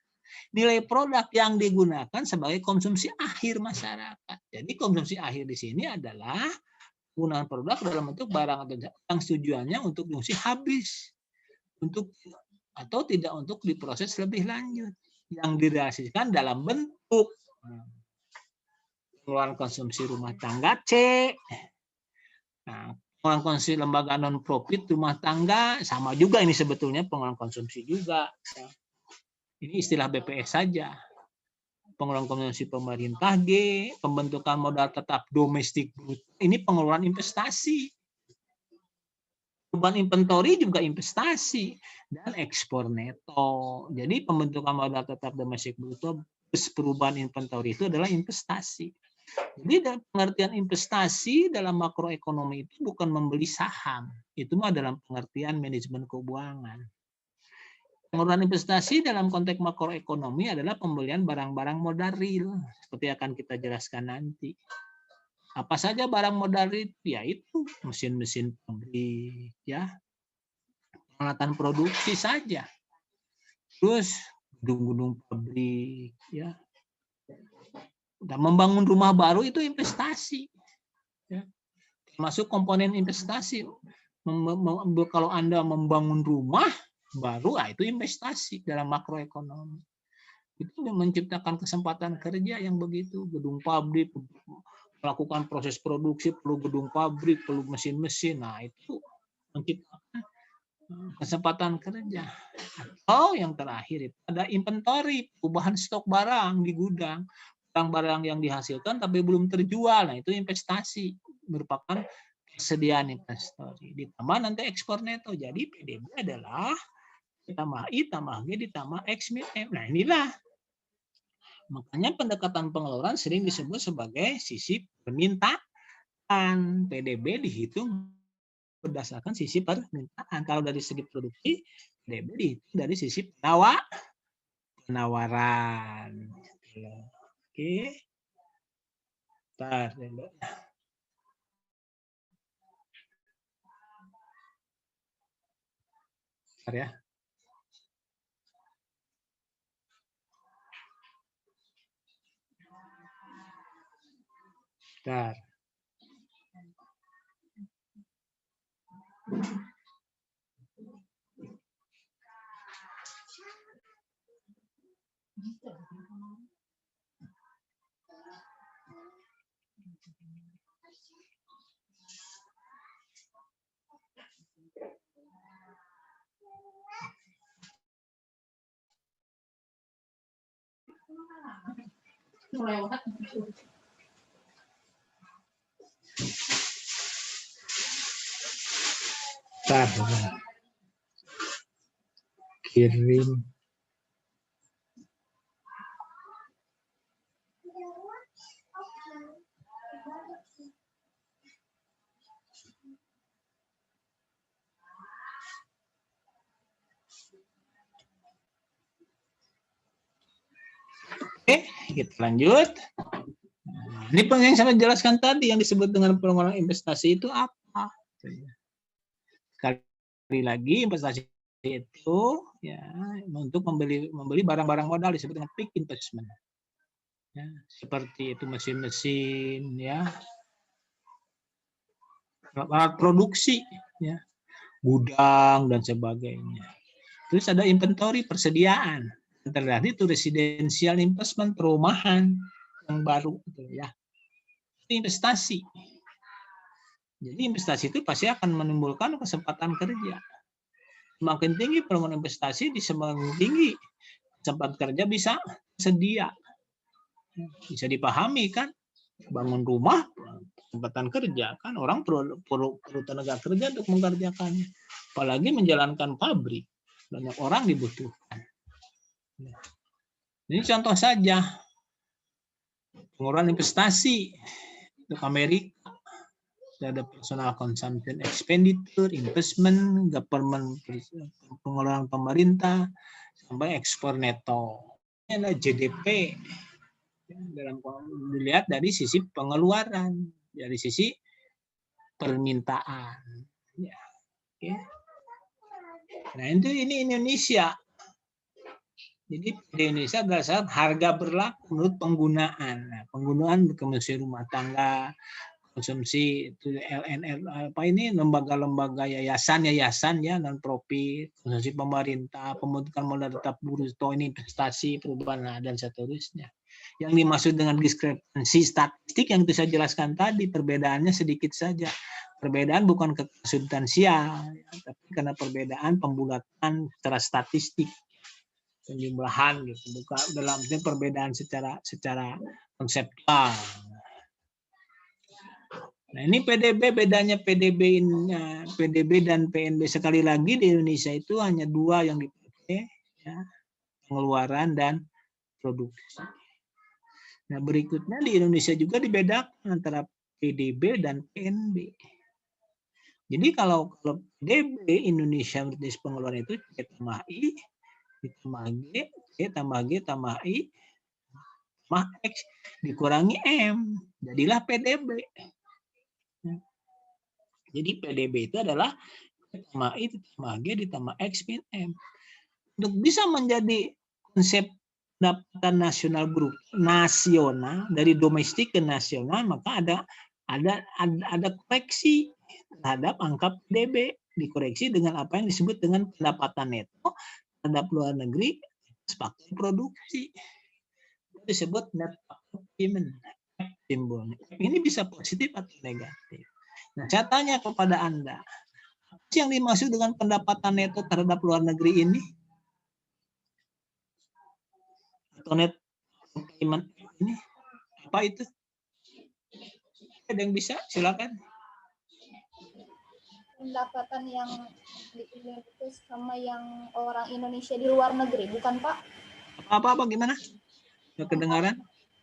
Nilai produk yang digunakan sebagai konsumsi akhir masyarakat. Jadi konsumsi akhir di sini adalah penggunaan produk dalam bentuk barang atau jasa yang tujuannya untuk fungsi habis, atau tidak untuk diproses lebih lanjut, yang direalisasikan dalam bentuk pengeluaran konsumsi rumah tangga C. Nah, pengeluaran konsumsi lembaga non profit rumah tangga sama juga ini sebetulnya pengeluaran konsumsi juga. Ini istilah BPS saja. Pengeluaran konsumsi pemerintah G, pembentukan modal tetap domestik bruto. Ini pengeluaran investasi. Perubahan inventory juga investasi dan ekspor neto. Jadi pembentukan modal tetap domestik bruto plus perubahan inventory itu adalah investasi. Jadi dalam pengertian investasi dalam makroekonomi itu bukan membeli saham. Itu mah dalam pengertian manajemen keuangan. Pengeluaran investasi dalam konteks makroekonomi adalah pembelian barang-barang modal real, seperti akan kita jelaskan nanti. Apa saja barang modal real? Yaitu mesin-mesin pabrik, ya, peralatan produksi saja, terus gedung-gedung pabrik, ya. Dan membangun rumah baru itu investasi, ya. Termasuk komponen investasi. Kalau Anda membangun rumah baru, itu investasi dalam makroekonomi. Itu menciptakan kesempatan kerja yang begitu. Gedung pabrik, melakukan proses produksi, perlu gedung pabrik, perlu mesin-mesin. Nah, itu menciptakan kesempatan kerja. Atau yang terakhir itu ada inventory, perubahan stok barang di gudang. Barang-barang yang dihasilkan tapi belum terjual. Nah, itu investasi, merupakan kesediaan investasi. Ditambah nanti ekspor neto. Jadi PDB adalah ditambah I, tambah G, ditambah X, min M. Nah, inilah. Makanya pendekatan pengeluaran sering disebut sebagai sisi permintaan. PDB dihitung berdasarkan sisi permintaan. Kalau dari segi produksi, PDB dihitung dari sisi penawaran. Oke. Bentar dulu. Bentar ya. Bentar. Bentar. Kirim. Oke, kita lanjut. Ini yang saya jelaskan tadi yang disebut dengan pengeluaran investasi itu apa? Sekali Sekali lagi investasi itu ya untuk membeli barang-barang modal disebut dengan peak investment. Ya, seperti itu mesin-mesin, ya, alat produksi, ya, gudang dan sebagainya. Terus ada inventory, persediaan. Terjadi itu residential investment, perumahan yang baru, gitu ya. Itu investasi. Jadi investasi itu pasti akan menimbulkan kesempatan kerja. Semakin tinggi peluang investasi, di semakin tinggi kesempatan kerja bisa sedia. Bisa dipahami kan, bangun rumah kesempatan kerja kan, orang perlu tenaga kerja untuk mengerjakannya, apalagi menjalankan pabrik, banyak orang dibutuhkan. Ini contoh saja pengeluaran investasi untuk Amerika, ada personal consumption expenditure, investment, government, pengeluaran pemerintah, sampai ekspor neto. Ini adalah GDP. Dalam dilihat dari sisi pengeluaran, dari sisi permintaan. Ya. Oke. Nah ini Indonesia. Jadi di Indonesia berdasarkan harga berlaku menurut penggunaan. Nah, penggunaan konsumsi rumah tangga, konsumsi itu LNR, apa ini lembaga-lembaga yayasan ya non profit, konsumsi pemerintah, pembentukan modal tetap bruto, ini investasi, perubahan dan seterusnya. Yang dimaksud dengan diskrepansi statistik yang itu saya jelaskan tadi, perbedaannya sedikit saja. Perbedaan bukan substansial, tapi karena perbedaan pembulatan secara statistik, penjumlahan gitu, bukan dalam perbedaan secara konseptual. Nah ini PDB, bedanya PDB dan PNB sekali lagi di Indonesia itu hanya dua yang dipakai, ya, pengeluaran dan produksi. Nah berikutnya di Indonesia juga dibedakan antara PDB dan PNB. Jadi kalau PDB Indonesia jenis pengeluaran itu C tambah I ditambah G, C tambah G tambah I tambah X dikurangi M, jadilah PDB. Jadi PDB itu adalah tambah I ditambah G ditambah X min M. Untuk bisa menjadi konsep pendapatan nasional grup nasional dari domestik ke nasional, maka ada koreksi terhadap angka PDB, dikoreksi dengan apa yang disebut dengan pendapatan neto terhadap luar negeri faktor produksi. Itu disebut net payment. Simbolnya. Ini bisa positif atau negatif. Nah, saya tanya kepada Anda, apa sih yang dimaksud dengan pendapatan neto terhadap luar negeri ini? Atau net payment ini? Apa itu? Ada yang bisa? Silakan. Pendapatan yang di Indonesia sama yang orang Indonesia di luar negeri, bukan Pak? Apa gimana? Kedengaran?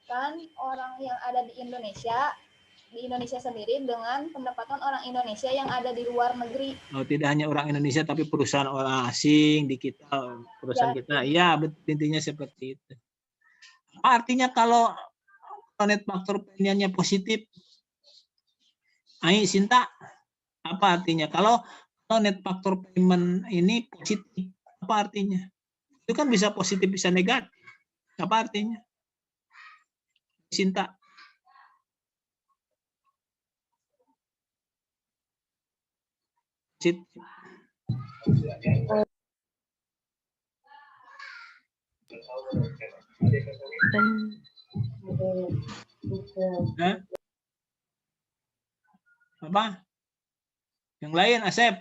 Kan orang yang ada di Indonesia sendiri dengan pendapatan orang Indonesia yang ada di luar negeri. Oh, tidak hanya orang Indonesia tapi perusahaan orang asing di kita, perusahaan kita. Iya, intinya seperti itu. Artinya kalau net faktor payment-nya positif, Sinta, apa artinya? Kalau net faktor payment ini positif, apa artinya? Itu kan bisa positif, bisa negatif. Apa artinya? Sinta. Positif. Apa? Yang lain, Asep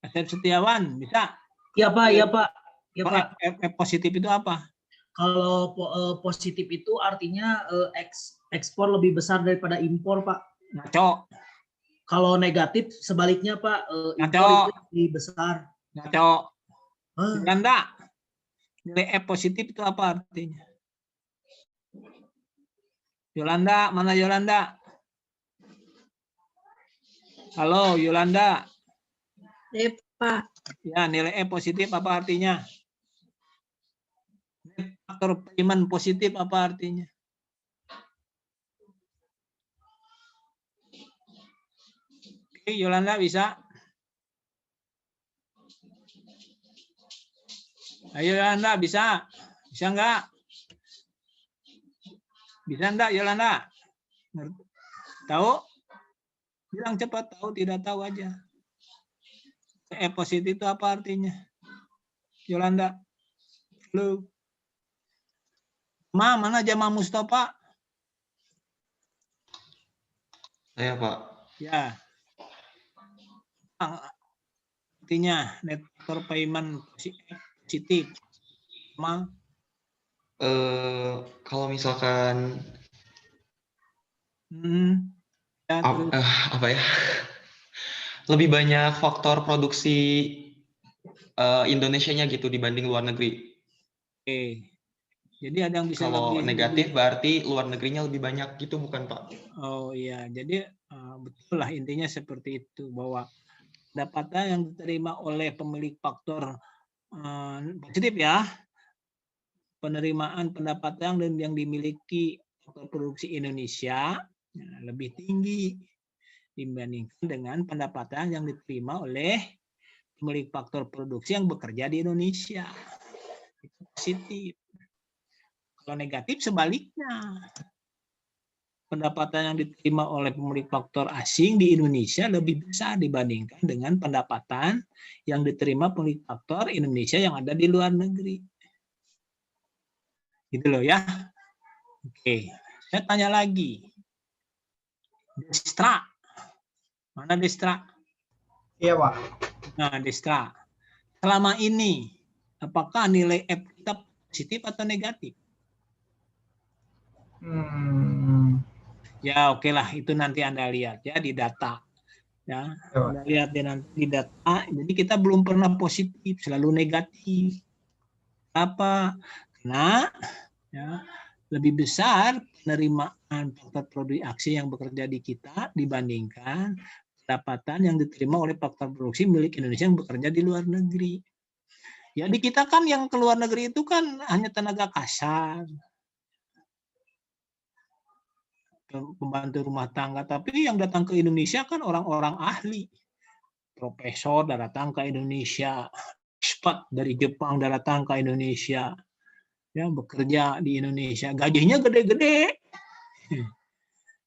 Setiawan, bisa? Iya Pak, iya Pak. Ya, Pak. F positif itu apa? Kalau positif itu artinya ekspor lebih besar daripada impor, Pak. Ngaco. Kalau negatif sebaliknya, Pak, impor itu lebih besar. Ngaco. Yolanda, nilai F positif itu apa artinya? Yolanda, mana Yolanda? Halo, Yolanda. Pak. Ya, nilai E positif apa artinya? Faktor payment positif apa artinya? Oke, Yolanda bisa? Ayo Yolanda, bisa? Bisa enggak? Bisa enggak Yolanda? Tahu? Bilang cepat, tahu tidak tahu aja. Positif itu apa artinya? Yolanda. Halo. Mana Jamaah Mustafa? Saya, Pak. Ya. Artinya net payment positif. Kalau misalkan Ya, apa ya? Lebih banyak faktor produksi Indonesianya gitu dibanding luar negeri. Oke. Jadi ada yang bisa Kalau lebih negatif berarti luar negerinya lebih banyak gitu, bukan Pak? Oh iya, jadi betul lah intinya seperti itu, bahwa pendapatan yang diterima oleh pemilik faktor positif ya, penerimaan pendapatan yang dimiliki faktor produksi Indonesia lebih tinggi dibandingkan dengan pendapatan yang diterima oleh pemilik faktor produksi yang bekerja di Indonesia. Itu positif. Kalau negatif sebaliknya. Pendapatan yang diterima oleh pemilik faktor asing di Indonesia lebih besar dibandingkan dengan pendapatan yang diterima pemilik faktor Indonesia yang ada di luar negeri. Gitu loh ya. Oke, saya tanya lagi. Destra. Mana Destra? Iya, Pak. Nah, Destra. Selama ini, apakah nilai F kita positif atau negatif? Ya, oke lah, itu nanti Anda lihat ya di data. Ya, Anda lihat di data. Jadi kita belum pernah positif, selalu negatif. Apa? Karena ya, lebih besar penerimaan faktor produksi aksi yang bekerja di kita dibandingkan pendapatan yang diterima oleh faktor produksi milik Indonesia yang bekerja di luar negeri. Ya di kita kan yang ke luar negeri itu kan hanya tenaga kasar, pembantu rumah tangga, tapi yang datang ke Indonesia kan orang-orang ahli, profesor datang ke Indonesia, ekspat dari Jepang datang ke Indonesia, ya bekerja di Indonesia, gajinya gede-gede,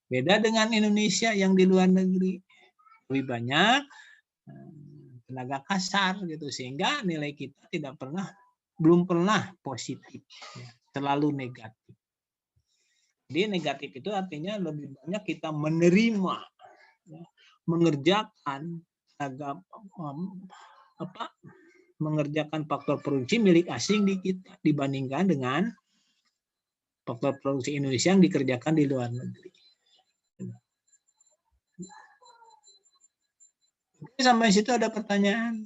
beda dengan Indonesia yang di luar negeri lebih banyak tenaga kasar gitu, sehingga nilai kita belum pernah positif, selalu negatif. Jadi negatif itu artinya lebih banyak kita menerima, mengerjakan mengerjakan faktor produksi milik asing di kita dibandingkan dengan faktor produksi Indonesia yang dikerjakan di luar negeri. Oke, sampai situ ada pertanyaan?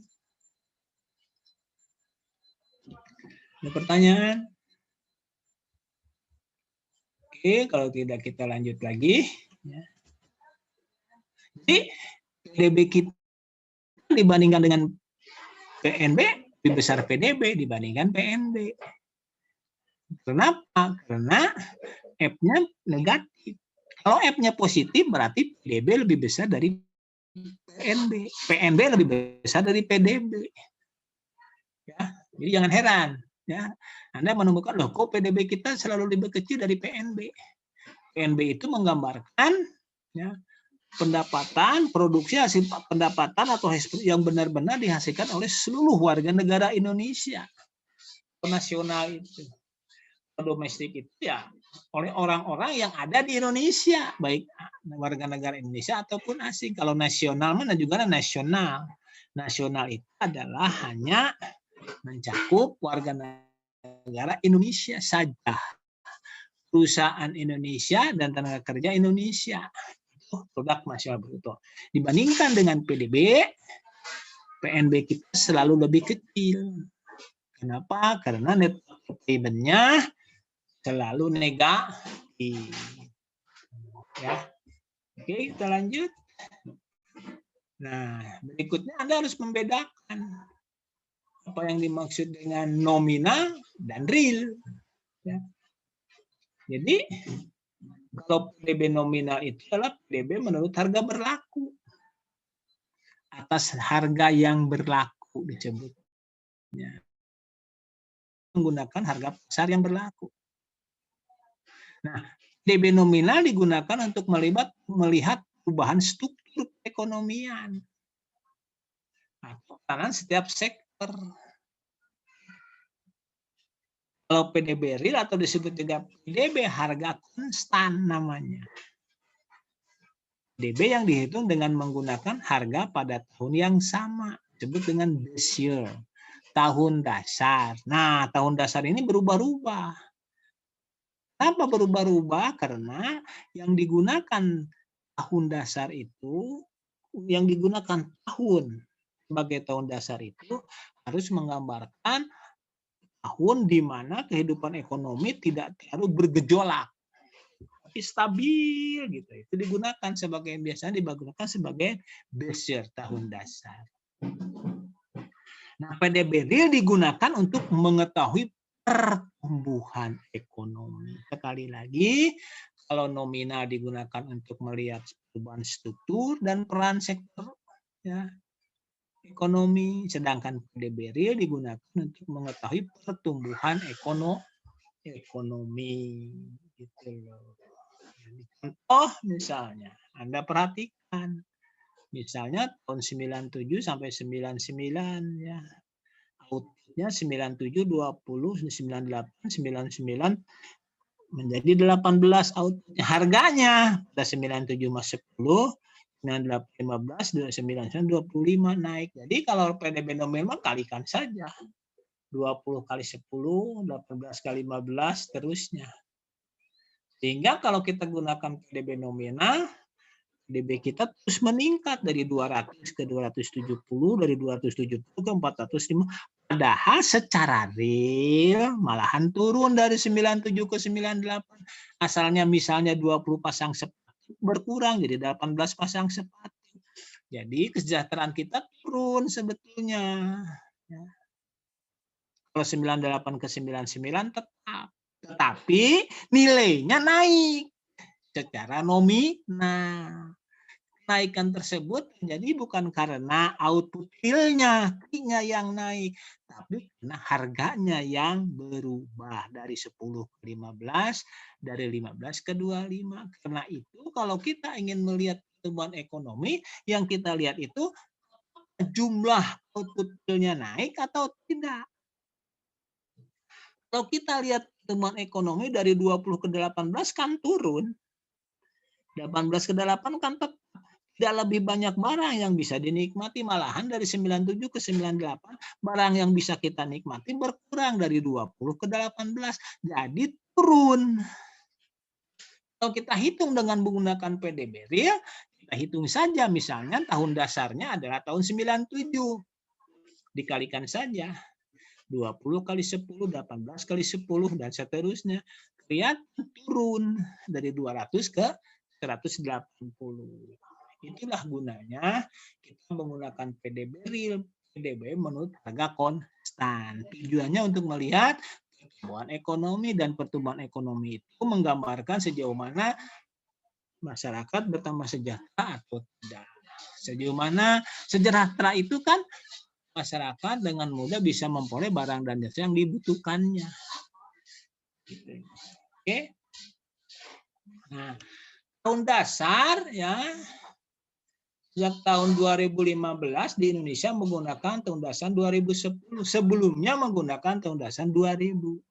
Ada pertanyaan? Oke, kalau tidak kita lanjut lagi. Jadi PDB kita dibandingkan dengan PNB lebih besar PDB dibandingkan PNB. Kenapa? Karena F-nya negatif. Kalau F-nya positif berarti PDB lebih besar dari PNB. PNB lebih besar dari PDB. Ya, jadi jangan heran. Ya, Anda menemukan loh kok PDB kita selalu lebih kecil dari PNB. PNB itu menggambarkan ya, pendapatan, produksi hasil pendapatan atau yang benar-benar dihasilkan oleh seluruh warga negara Indonesia. Nasional itu. Domestik itu ya oleh orang-orang yang ada di Indonesia, baik warga negara Indonesia ataupun asing. Kalau nasional mana juga nasional. Nasional itu adalah hanya mencakup warga negara Indonesia saja. Perusahaan Indonesia dan tenaga kerja Indonesia. Produk nasional bruto. Dibandingkan dengan PDB, PNB kita selalu lebih kecil. Kenapa? Karena net payment-nya selalu negatif. Ya. Oke, kita lanjut. Nah, berikutnya Anda harus membedakan apa yang dimaksud dengan nominal dan real. Ya. Jadi, kalau PDB nominal itu adalah PDB menurut harga berlaku. Atas harga yang berlaku disebutnya. menggunakan harga pasar yang berlaku. Nah, PDB nominal digunakan untuk melihat perubahan struktur perekonomian atau tekanan setiap sektor. Kalau PDB real atau disebut juga PDB harga konstan namanya. PDB yang dihitung dengan menggunakan harga pada tahun yang sama, disebut dengan base year, tahun dasar. Nah, tahun dasar ini berubah-ubah. Kenapa berubah-ubah? Karena yang digunakan tahun dasar itu, yang digunakan tahun sebagai tahun dasar itu harus menggambarkan tahun di mana kehidupan ekonomi tidak terlalu bergejolak, tapi stabil gitu. Itu digunakan sebagai, biasanya digunakan sebagai base year, tahun dasar. Nah, PDB real digunakan untuk mengetahui pertumbuhan ekonomi. Sekali lagi, kalau nominal digunakan untuk melihat perubahan struktur dan peran sektor ya, ekonomi, sedangkan PDB real digunakan untuk mengetahui pertumbuhan ekonomi. Gitu loh. Contoh misalnya, Anda perhatikan, misalnya tahun 97 sampai 99 ya, outputnya 97, 20, 98, 99 menjadi 18 outputnya. Harganya pada 97 mas 10, 98 15, 99 25 naik. Jadi kalau PDB nominal kalikan saja. 20 kali 10, 18 kali 15 terusnya. Sehingga kalau kita gunakan PDB nominal, PDB kita terus meningkat dari 200 ke 270, dari 270 ke 405. Padahal secara real malahan turun dari 97 ke 98. Asalnya misalnya 20 pasang sepatu berkurang jadi 18 pasang sepatu. Jadi kesejahteraan kita turun sebetulnya. Kalau 98 ke 99 tetap. Tetapi nilainya naik secara nominal. Kenaikan tersebut jadi bukan karena output realnya yang naik, tapi karena harganya yang berubah dari 10 ke 15, dari 15 ke 25. Karena itu kalau kita ingin melihat pertumbuhan ekonomi, yang kita lihat itu jumlah output realnya naik atau tidak. Kalau kita lihat pertumbuhan ekonomi dari 20 ke 18 kan turun. 18 ke 8 kan tetap. Tidak lebih banyak barang yang bisa dinikmati, malahan dari 97 ke 98 barang yang bisa kita nikmati berkurang dari 20 ke 18, jadi turun. Kalau kita hitung dengan menggunakan PDB real, kita hitung saja misalnya tahun dasarnya adalah tahun 97, dikalikan saja 20 kali 10, 18 kali 10 dan seterusnya, kelihatan turun dari 200 ke 180. Itulah gunanya kita menggunakan PDB real, PDB menurut harga konstan. Tujuannya untuk melihat pertumbuhan ekonomi, dan pertumbuhan ekonomi itu menggambarkan sejauh mana masyarakat bertambah sejahtera atau tidak. Sejauh mana sejahtera itu kan masyarakat dengan mudah bisa memperoleh barang dan jasa yang dibutuhkannya. Oke. Nah, tahun dasar ya. Sejak tahun 2015 di Indonesia menggunakan tahun dasar 2010. Sebelumnya menggunakan tahun dasar 2000.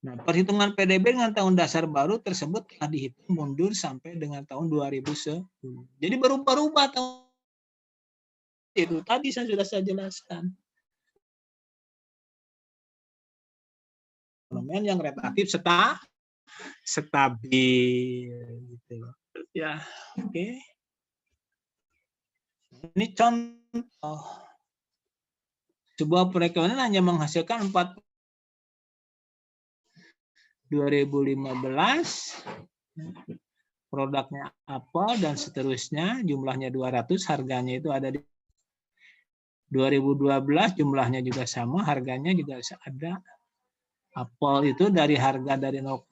Nah, perhitungan PDB dengan tahun dasar baru tersebut telah dihitung mundur sampai dengan tahun 2010. Jadi berubah-ubah tahun itu. Tadi saya sudah jelaskan. Ekonomi yang relatif stabil. Gitu. Ya, oke. Ini contoh. Sebuah perekonomian hanya menghasilkan 2015, produknya apa dan seterusnya, jumlahnya 200, harganya itu ada di 2012, jumlahnya juga sama, harganya juga ada. Apple itu dari harga dari 0,5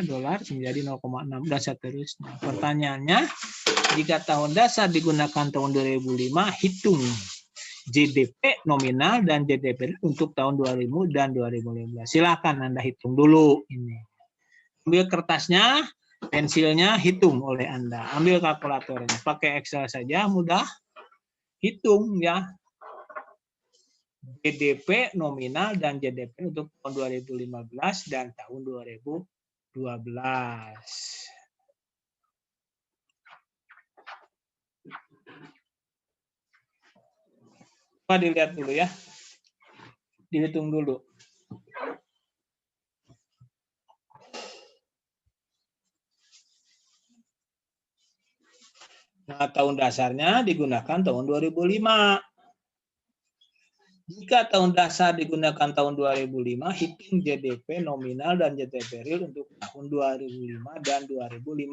dolar menjadi 0,6 dan seterusnya. Pertanyaannya, jika tahun dasar digunakan tahun 2005, GDP nominal dan GDP untuk tahun 2000 dan 2015. Silakan Anda hitung dulu ini. Ambil kertasnya, pensilnya, hitung oleh Anda. Ambil kalkulatornya, pakai Excel saja mudah. Hitung ya. GDP nominal dan GDP untuk tahun 2015 dan tahun 2012. Coba dilihat dulu ya. Dihitung dulu. Nah, tahun dasarnya digunakan tahun 2005. Jika tahun dasar digunakan tahun 2005, hitung GDP nominal dan GDP real untuk tahun 2005 dan 2015.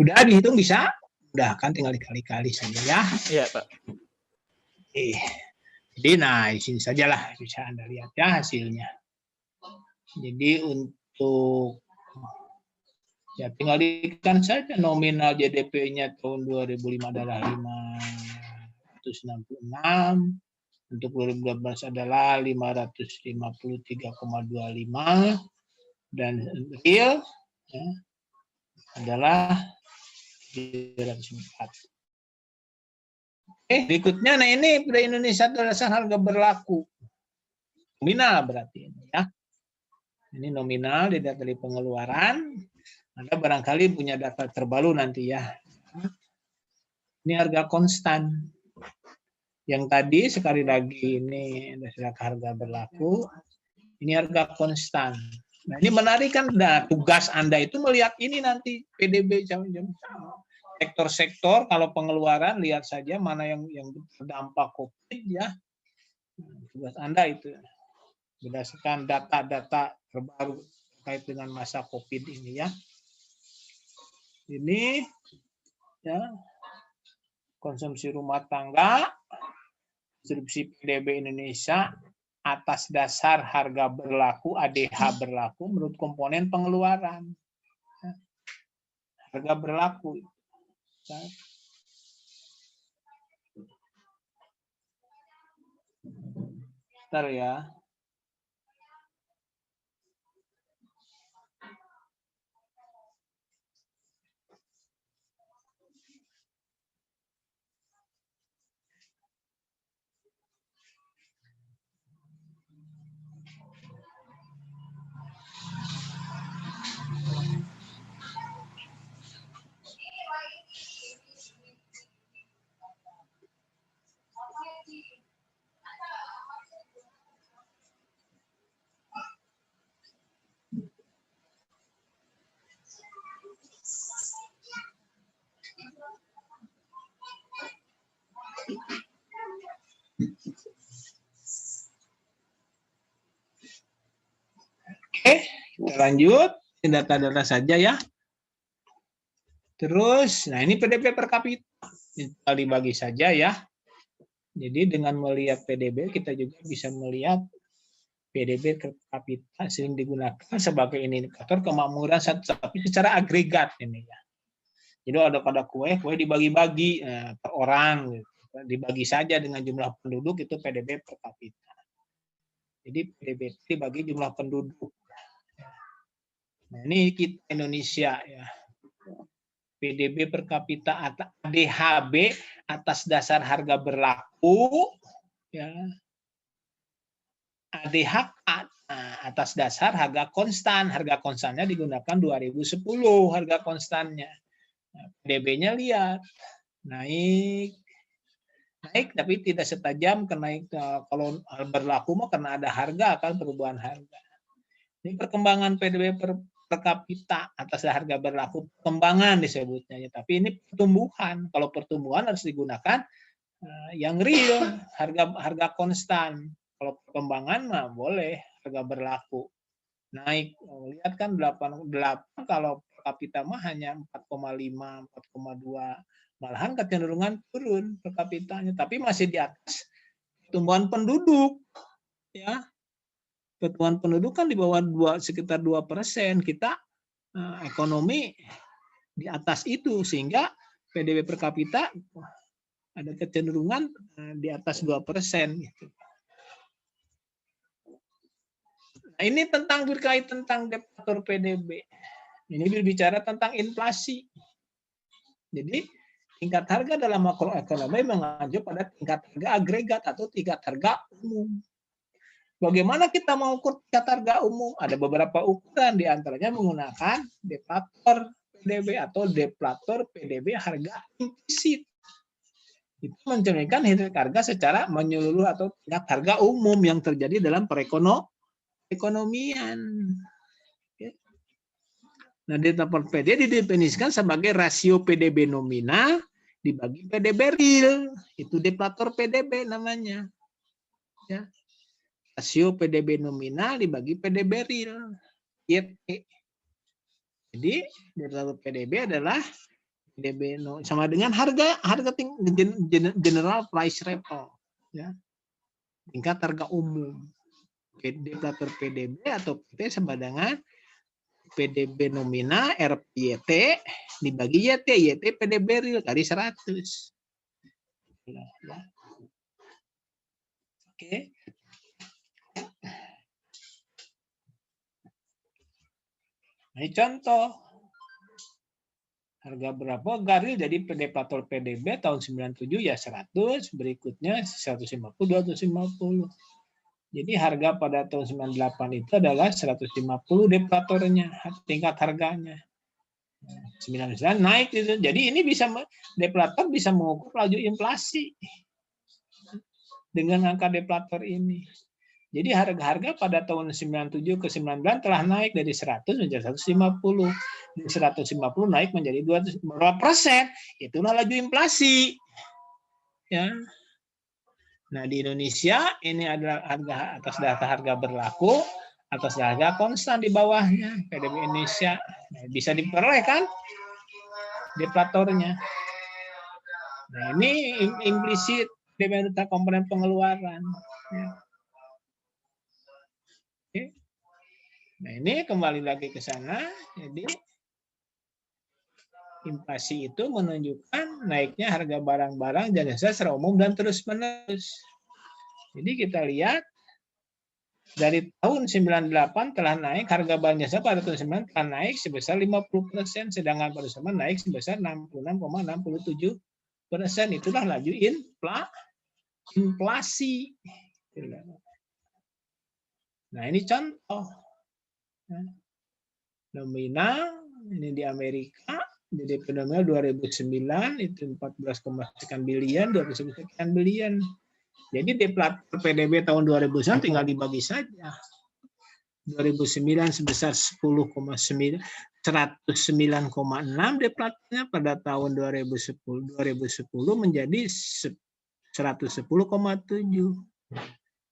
Udah dihitung bisa? Udah kan, tinggal dikali-kali saja ya. Iya, Pak. Jadi nah di sini sajalah bisa Anda lihat ya hasilnya. Jadi untuk ya tinggal dikalikan saja nominal GDP-nya tahun 2005 adalah 566. Untuk 2012 adalah 553,25 dan real ya, adalah 304. Berikutnya, nah ini pada Indonesia dasar harga berlaku. Nominal berarti ini ya. Ini nominal di data dari pengeluaran. Anda barangkali punya data terbaru nanti ya. Ini harga konstan. Yang tadi sekali lagi ini harga berlaku. Ini harga konstan. Nah, ini menarik kan. Nah, tugas Anda itu melihat ini nanti PDB sektor-sektor kalau pengeluaran lihat saja mana yang terdampak COVID ya. Tugas Anda itu berdasarkan data-data terbaru terkait dengan masa COVID ini ya. Ini ya konsumsi rumah tangga, distribusi PDB Indonesia atas dasar harga berlaku, ADH berlaku menurut komponen pengeluaran. Harga berlaku. Bentar ya. Oke, kita lanjut. Ini data-data saja ya. Terus, nah ini PDB per kapita. Kita dibagi saja ya. Jadi dengan melihat PDB, kita juga bisa melihat PDB per kapita sering digunakan sebagai indikator kemakmuran, tapi secara agregat ini ya. Jadi ada pada kue dibagi-bagi per orang, gitu. Dibagi saja dengan jumlah penduduk itu PDB per kapita. Jadi PDB dibagi jumlah penduduk. Nah, ini kita Indonesia ya. PDB per kapita atau ADHB atas dasar harga berlaku ya. ADHK atas dasar harga konstan. Harga konstannya digunakan 2010 harga konstannya. Nah, PDB-nya lihat naik tapi tidak setajam kalau berlaku mah karena ada harga akan perubahan harga. Ini perkembangan PDB per kapita atas harga berlaku, perkembangan disebutnya. Tapi ini pertumbuhan. Kalau pertumbuhan harus digunakan yang real, harga konstan. Kalau perkembangan mah boleh harga berlaku. Naik, lihat kan 8 kalau per kapita mah hanya 4,5, 4,2. Malahan kecenderungan turun per kapitanya, tapi masih di atas pertumbuhan penduduk. Ya. Pertumbuhan penduduk kan di bawah sekitar 2%. Kita ekonomi di atas itu sehingga PDB per kapita ada kecenderungan di atas 2%. Gitu. Nah, ini berkait tentang deflator PDB. Ini berbicara tentang inflasi. Jadi tingkat harga dalam makroekonomi mengacu pada tingkat harga agregat atau tingkat harga umum. Bagaimana kita mengukur tingkat harga umum? Ada beberapa ukuran, diantaranya menggunakan deflator PDB atau deflator PDB harga implisit. Itu mencerminkan tingkat harga secara menyeluruh atau tingkat harga umum yang terjadi dalam perekonomian. Nah, deflator PDB didefinisikan sebagai rasio PDB nominal dibagi PDB real. Itu deflator PDB namanya. Ya. Rasio PDB nominal dibagi PDB real. YT. Jadi deflator PDB adalah PDB sama dengan harga general price level, ya. Tingkat harga umum. Deflator PDB atau PT sama dengan PDB nominal RPYT dibagi YT. YT PDB real kali 100. Ya. Oke. Ini contoh Harga berapa? Garil jadi deflator PDB tahun 97 ya 100, berikutnya 150, 250. Jadi harga pada tahun 98 itu adalah 150 deflatornya, tingkat harganya. 99 naik itu. Jadi ini bisa deflator bisa mengukur laju inflasi dengan angka deflator ini. Jadi harga-harga pada tahun 97 ke 99 telah naik dari 100 menjadi 150. Dari 150 naik menjadi 200. Berapa persen? Itulah laju inflasi. Ya. Nah, di Indonesia ini adalah harga atas data harga berlaku, atas harga konstan di bawahnya PDB Indonesia. Nah, bisa diperoleh kan deflatornya. Nah, ini implisit data komponen pengeluaran. Ya. Oke. Nah, ini kembali lagi ke sana. Jadi inflasi itu menunjukkan naiknya harga barang-barang dan jasa secara umum dan terus-menerus. Jadi kita lihat dari tahun 98 telah naik harga barang jasa pada tahun 9 telah naik sebesar 50%, sedangkan pada zaman naik sebesar 66,67%. Itulah laju inflasi. Nah, ini contoh. Nominal ini di Amerika. Jadi nominal 2009 itu 14,sekian bilion, 2011 sekian bilion. Jadi deflator PDB tahun 2009 tinggal dibagi saja. 2009 sebesar 109,6 deflatornya pada tahun 2010 menjadi 110,7.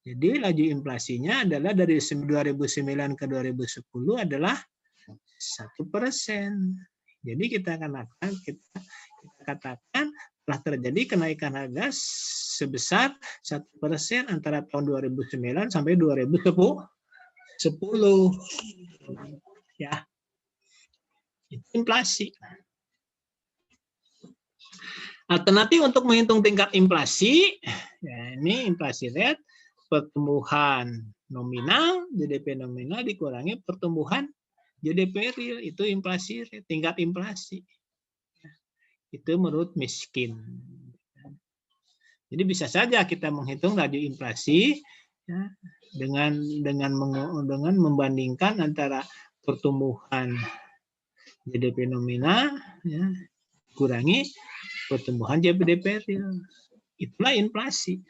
Jadi laju inflasinya adalah dari 2009 ke 2010 adalah 1%. Jadi kita katakan telah terjadi kenaikan harga sebesar 1% antara tahun 2009 sampai 2010. Ya, itu inflasi. Alternatif untuk menghitung tingkat inflasi, ya ini inflasi rate, pertumbuhan nominal, GDP nominal dikurangi pertumbuhan GDP real, itu inflasi, tingkat inflasi. Itu menurut Miskin. Jadi bisa saja kita menghitung laju inflasi ya, dengan membandingkan antara pertumbuhan GDP nominal ya, kurangi pertumbuhan GDP real. Itulah inflasi.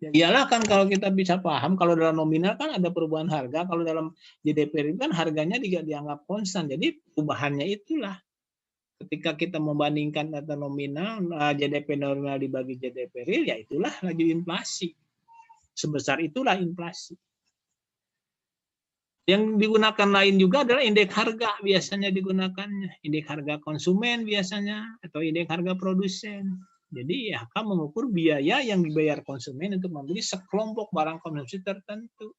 Ya iyalah kan kalau kita bisa paham, kalau dalam nominal kan ada perubahan harga, kalau dalam GDP kan harganya juga dianggap konstan. Jadi perubahannya itulah. Ketika kita membandingkan data nominal, GDP nominal dibagi GDP real, ya itulah laju inflasi. Sebesar itulah inflasi. Yang digunakan lain juga adalah indeks harga biasanya digunakannya. Indeks harga konsumen biasanya, atau indeks harga produsen. Jadi ya akan mengukur biaya yang dibayar konsumen untuk membeli sekelompok barang konsumsi tertentu.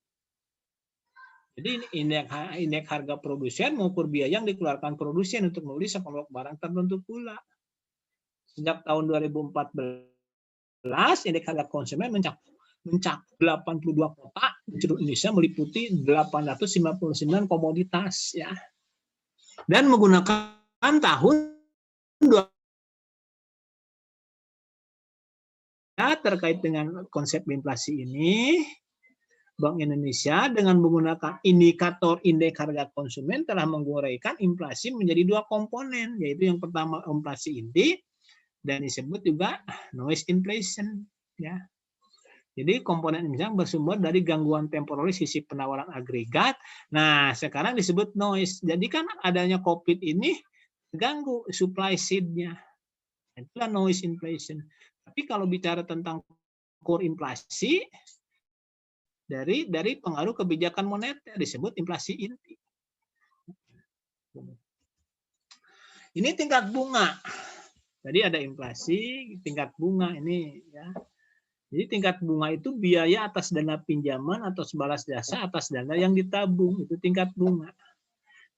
Jadi indeks harga produsen mengukur biaya yang dikeluarkan produsen untuk membeli sekelompok barang tertentu pula. Sejak tahun 2014, indeks harga konsumen mencakup 82 kota di seluruh Indonesia meliputi 859 komoditas ya. Dan menggunakan tahun 2000 terkait dengan konsep inflasi ini, Bank Indonesia dengan menggunakan indikator indeks harga konsumen telah menguraikan inflasi menjadi dua komponen, yaitu yang pertama inflasi inti dan disebut juga noise inflation. Ya. Jadi komponen ini bersumber dari gangguan temporalis sisi penawaran agregat. Nah, sekarang disebut noise. Jadi kan adanya COVID ini ganggu supply side-nya. Itulah noise inflation. Tapi kalau bicara tentang core inflasi dari pengaruh kebijakan moneter disebut inflasi inti. Ini tingkat bunga. Tadi ada inflasi, tingkat bunga ini ya. Jadi tingkat bunga itu biaya atas dana pinjaman atau balas jasa atas dana yang ditabung, itu tingkat bunga.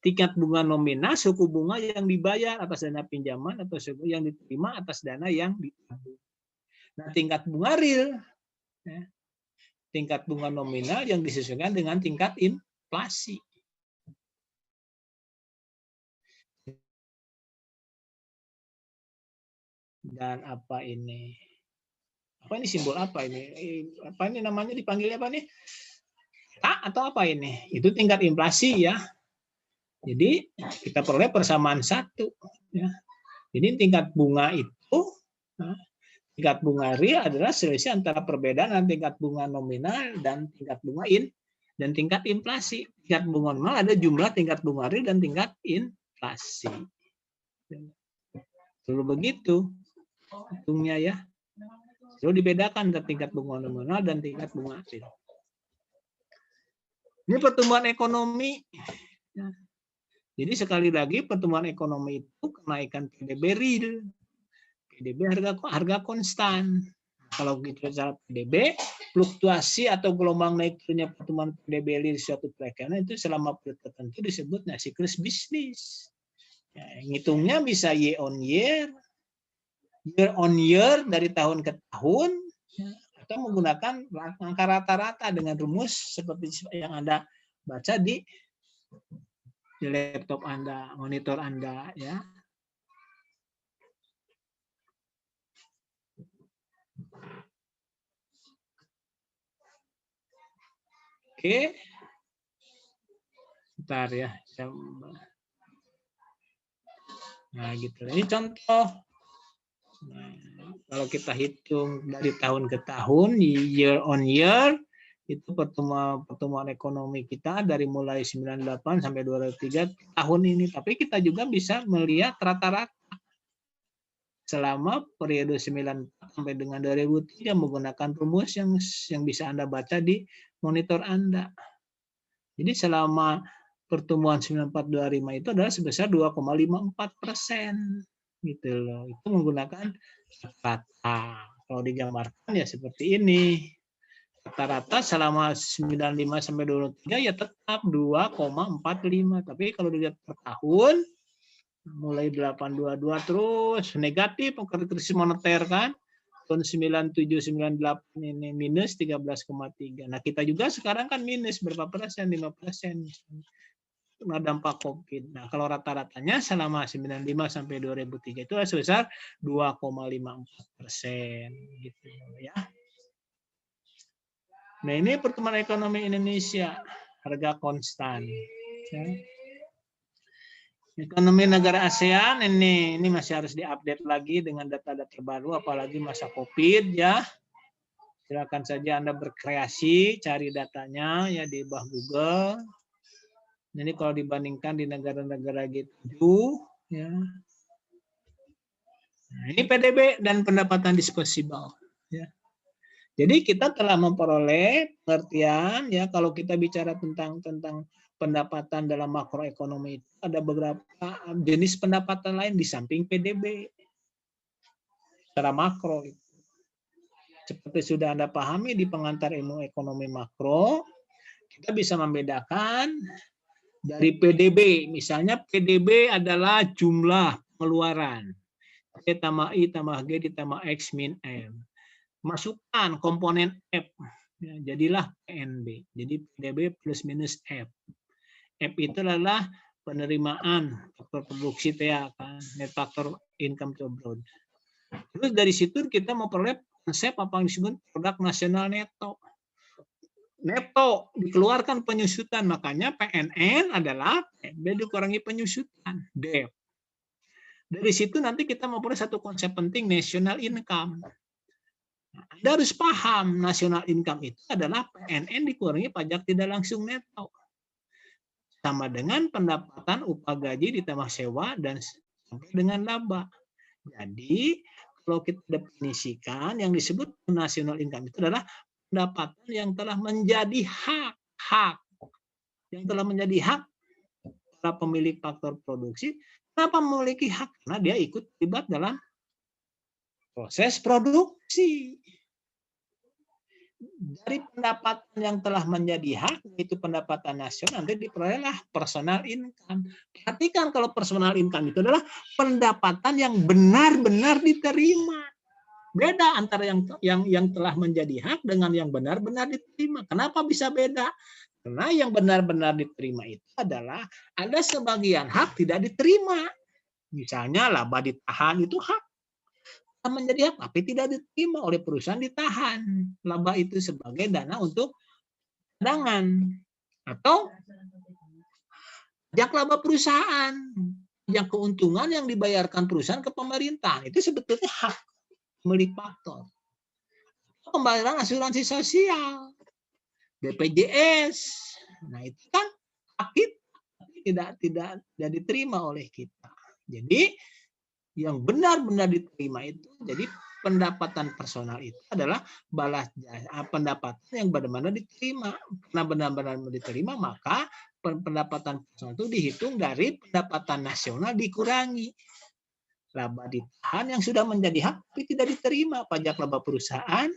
Tingkat bunga nominal suku bunga yang dibayar atas dana pinjaman atau suku yang diterima atas dana yang ditabung. Nah, tingkat bunga real, ya, tingkat bunga nominal yang disesuaikan dengan tingkat inflasi. Dan apa ini? Apa ini simbol apa ini? Apa ini namanya dipanggil apa nih? Atau apa ini? Itu tingkat inflasi ya. Jadi kita peroleh persamaan 1. Ya. Jadi tingkat bunga itu, tingkat bunga real adalah selisih antara perbedaan tingkat bunga nominal dan tingkat bunga dan tingkat inflasi. Tingkat bunga nominal ada jumlah tingkat bunga real dan tingkat inflasi. Selalu begitu hitungnya ya. Selalu dibedakan antara tingkat bunga nominal dan tingkat bunga real. Ini pertumbuhan ekonomi. Jadi sekali lagi pertumbuhan ekonomi itu kenaikan PDB real. PDB harga konstan. Kalau kita bicara PDB, fluktuasi atau gelombang naik turunnya pertumbuhan PDB real suatu perekonomian itu selama periode tertentu disebut siklus bisnis. Ya, ngitungnya bisa year on year dari tahun ke tahun, atau menggunakan angka rata-rata dengan rumus seperti yang Anda baca di laptop Anda, monitor Anda ya. Oke. Bentar ya. Nah, gitu. Ini contoh. Nah, kalau kita hitung dari tahun ke tahun, year on year, itu pertumbuhan ekonomi kita dari mulai 98 sampai 2003 tahun ini. Tapi kita juga bisa melihat rata-rata selama periode 94 sampai dengan 2003 menggunakan rumus yang bisa Anda baca di monitor Anda. Jadi selama pertumbuhan 94-25 itu adalah sebesar 2,54%. Gitu loh. Itu menggunakan rata. Kalau digambarkan ya seperti ini. Rata-rata selama 95 sampai 23 ya tetap 2,45. Tapi kalau dilihat per tahun, mulai 822 terus negatif krisis moneter kan. Tahun 97-98 ini minus 13,3. Nah kita juga sekarang kan minus berapa persen? 5%. Karena dampak COVID. Nah kalau rata-ratanya selama 95 sampai 2003 itu sebesar 2,54%. Gitu ya. Nah ini pertumbuhan ekonomi Indonesia, harga konstan. Ya. Ekonomi negara ASEAN ini masih harus diupdate lagi dengan data-data terbaru, apalagi masa COVID ya. Silakan saja Anda berkreasi, cari datanya ya di bawah Google. Ini kalau dibandingkan di negara-negara G7 ya. Nah, ini PDB dan pendapatan disposable ya. Jadi kita telah memperoleh pengertian ya kalau kita bicara tentang pendapatan dalam makroekonomi itu ada beberapa jenis pendapatan lain di samping PDB secara makro. Seperti sudah Anda pahami di pengantar ilmu ekonomi makro, kita bisa membedakan dari PDB. Misalnya PDB adalah jumlah pengeluaran. P tambah I tambah G ditambah X min M. Masukkan komponen F, ya, jadilah PNB. Jadi PDB plus minus F. F itu adalah penerimaan faktor produksi TA kan, net factor income to abroad. Terus dari situ kita memperoleh konsep apa yang disebut produk nasional neto. Neto dikeluarkan penyusutan, makanya PNN adalah PNB dikurangi penyusutan, DEF. Dari situ nanti kita memperoleh satu konsep penting, national income. Anda harus paham national income itu adalah PNN dikurangi pajak tidak langsung neto. Sama dengan pendapatan upah gaji ditambah sewa dan sampai dengan laba. Jadi kalau kita definisikan yang disebut national income itu adalah pendapatan yang telah menjadi hak. Yang telah menjadi hak para pemilik faktor produksi. Kenapa memiliki hak? Karena dia ikut terlibat dalam proses produksi. Dari pendapatan yang telah menjadi hak, yaitu pendapatan nasional, nanti diperolehlah personal income. Perhatikan kalau personal income itu adalah pendapatan yang benar-benar diterima. Beda antara yang telah menjadi hak dengan yang benar-benar diterima. Kenapa bisa beda? Karena yang benar-benar diterima itu adalah ada sebagian hak tidak diterima. Misalnya laba ditahan itu hak. menjadi hak tapi tidak diterima oleh perusahaan, ditahan. Laba itu sebagai dana untuk cadangan atau pajak laba perusahaan, yang keuntungan yang dibayarkan perusahaan ke pemerintah itu sebetulnya hak milik faktor. Pembayaran asuransi sosial, BPJS, nah itu kan hak kita, tidak diterima oleh kita. Jadi yang benar-benar diterima itu, jadi pendapatan personal itu adalah balas jasa, pendapatan yang benar-benar diterima. Karena benar-benar diterima, maka pendapatan personal itu dihitung dari pendapatan nasional dikurangi. Laba ditahan yang sudah menjadi hak tapi tidak diterima, pajak laba perusahaan,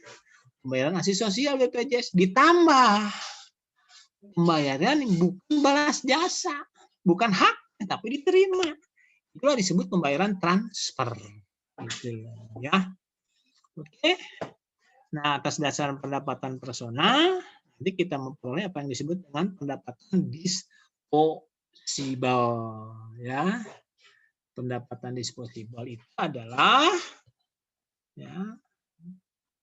pembayaran asuransi sosial BPJS, ditambah pembayaran bukan balas jasa, bukan hak tapi diterima. Itulah disebut pembayaran transfer. Gitu ya. Oke. Nah, atas dasar pendapatan personal, nanti kita memperoleh apa yang disebut dengan pendapatan disposable. Ya. Pendapatan disposable itu adalah ya,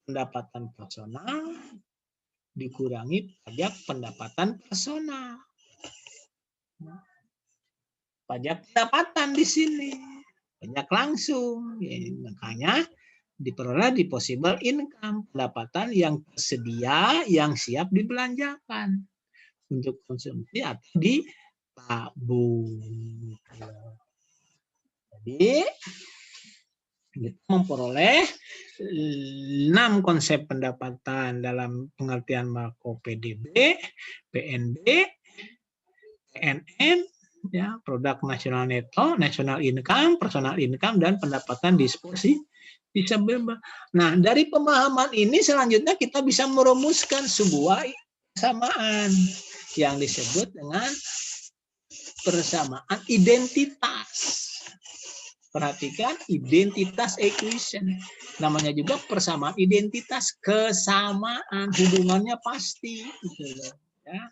pendapatan personal dikurangi pajak pendapatan personal. Pajak pendapatan di sini, pajak langsung, ya, makanya diperoleh disposable income, pendapatan yang tersedia, yang siap dibelanjakan untuk konsumsi atau ditabung. Jadi kita memperoleh 6 konsep pendapatan dalam pengertian Marco PDB, PNB, PNN, ya, produk nasional neto, national income, personal income, dan pendapatan disposable. Nah, dari pemahaman ini selanjutnya kita bisa merumuskan sebuah persamaan yang disebut dengan persamaan identitas. Perhatikan identitas equation. Namanya juga persamaan identitas, kesamaan, hubungannya pasti. Gitu, ya.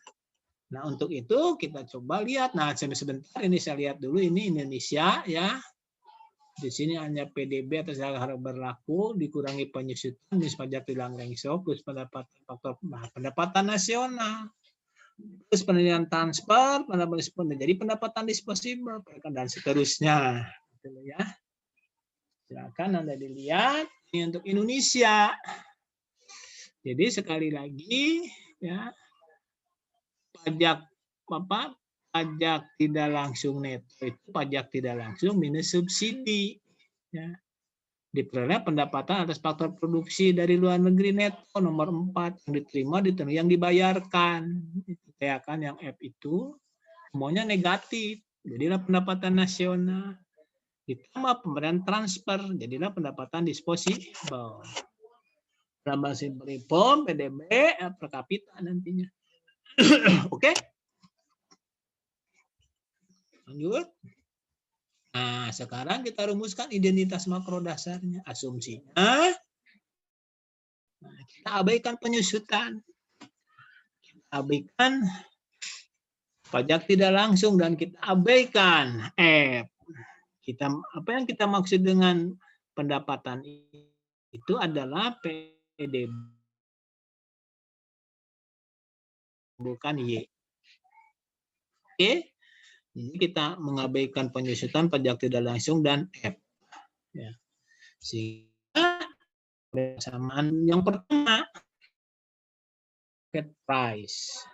Nah, untuk itu kita coba lihat. Nah, sebentar ini saya lihat dulu, ini Indonesia ya. Di sini hanya PDB atas harga berlaku, dikurangi penyusutan, minus pajak tilang rengsok, plus pendapatan faktor pendapatan nasional, plus penilaian transfer, jadi pendapatan disposable, dan seterusnya. Gitu ya. Silakan Anda dilihat. Ini untuk Indonesia. Jadi sekali lagi ya. Pajak tidak langsung neto itu pajak tidak langsung minus subsidi, ya. Diperoleh pendapatan atas faktor produksi dari luar negeri neto nomor 4 yang diterima yang dibayarkan, itu ya kan, yang F itu semuanya negatif, jadilah pendapatan nasional, ditambah pemberian transfer, jadilah pendapatan disposable. Tambah simpel reform PDB per kapita nantinya. Oke, lanjut. Nah, sekarang kita rumuskan identitas makro dasarnya. Asumsinya, nah, kita abaikan penyusutan, kita abaikan pajak tidak langsung, dan kita abaikan F. Apa yang kita maksud dengan pendapatan itu adalah PDB, bukan Y. Oke, jadi kita mengabaikan penyusutan, pajak tidak langsung, dan F. Ya. Sehingga persamaan yang pertama, market price.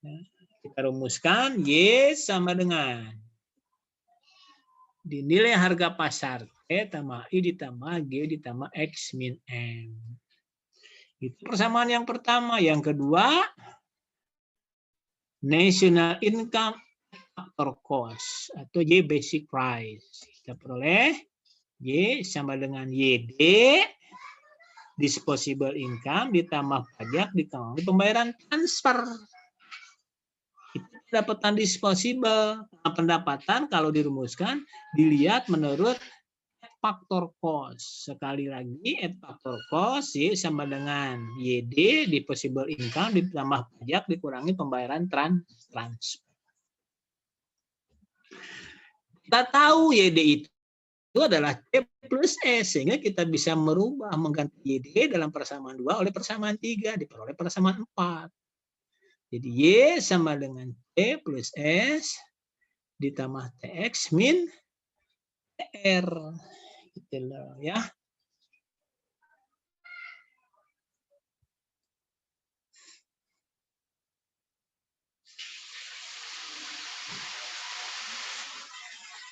Ya. Kita rumuskan Y sama dengan dinilai harga pasar T tambah I ditambah G ditambah X min M. Itu persamaan yang pertama. Yang kedua, national income factor cost atau Y basic price. Kita peroleh Y sama dengan YD disposable income ditambah pajak ditambah pembayaran transfer. Itu pendapatan disposable. Nah, pendapatan kalau dirumuskan dilihat menurut faktor cost. Sekali lagi, faktor cost Y sama dengan YD disposable income ditambah pajak dikurangi pembayaran transfer. Kita tahu YD itu itu adalah C plus S, sehingga kita bisa merubah mengganti YD dalam persamaan 2 oleh persamaan 3 diperoleh persamaan 4. Jadi Y sama dengan C plus S ditambah TX min TR. Gitu loh ya.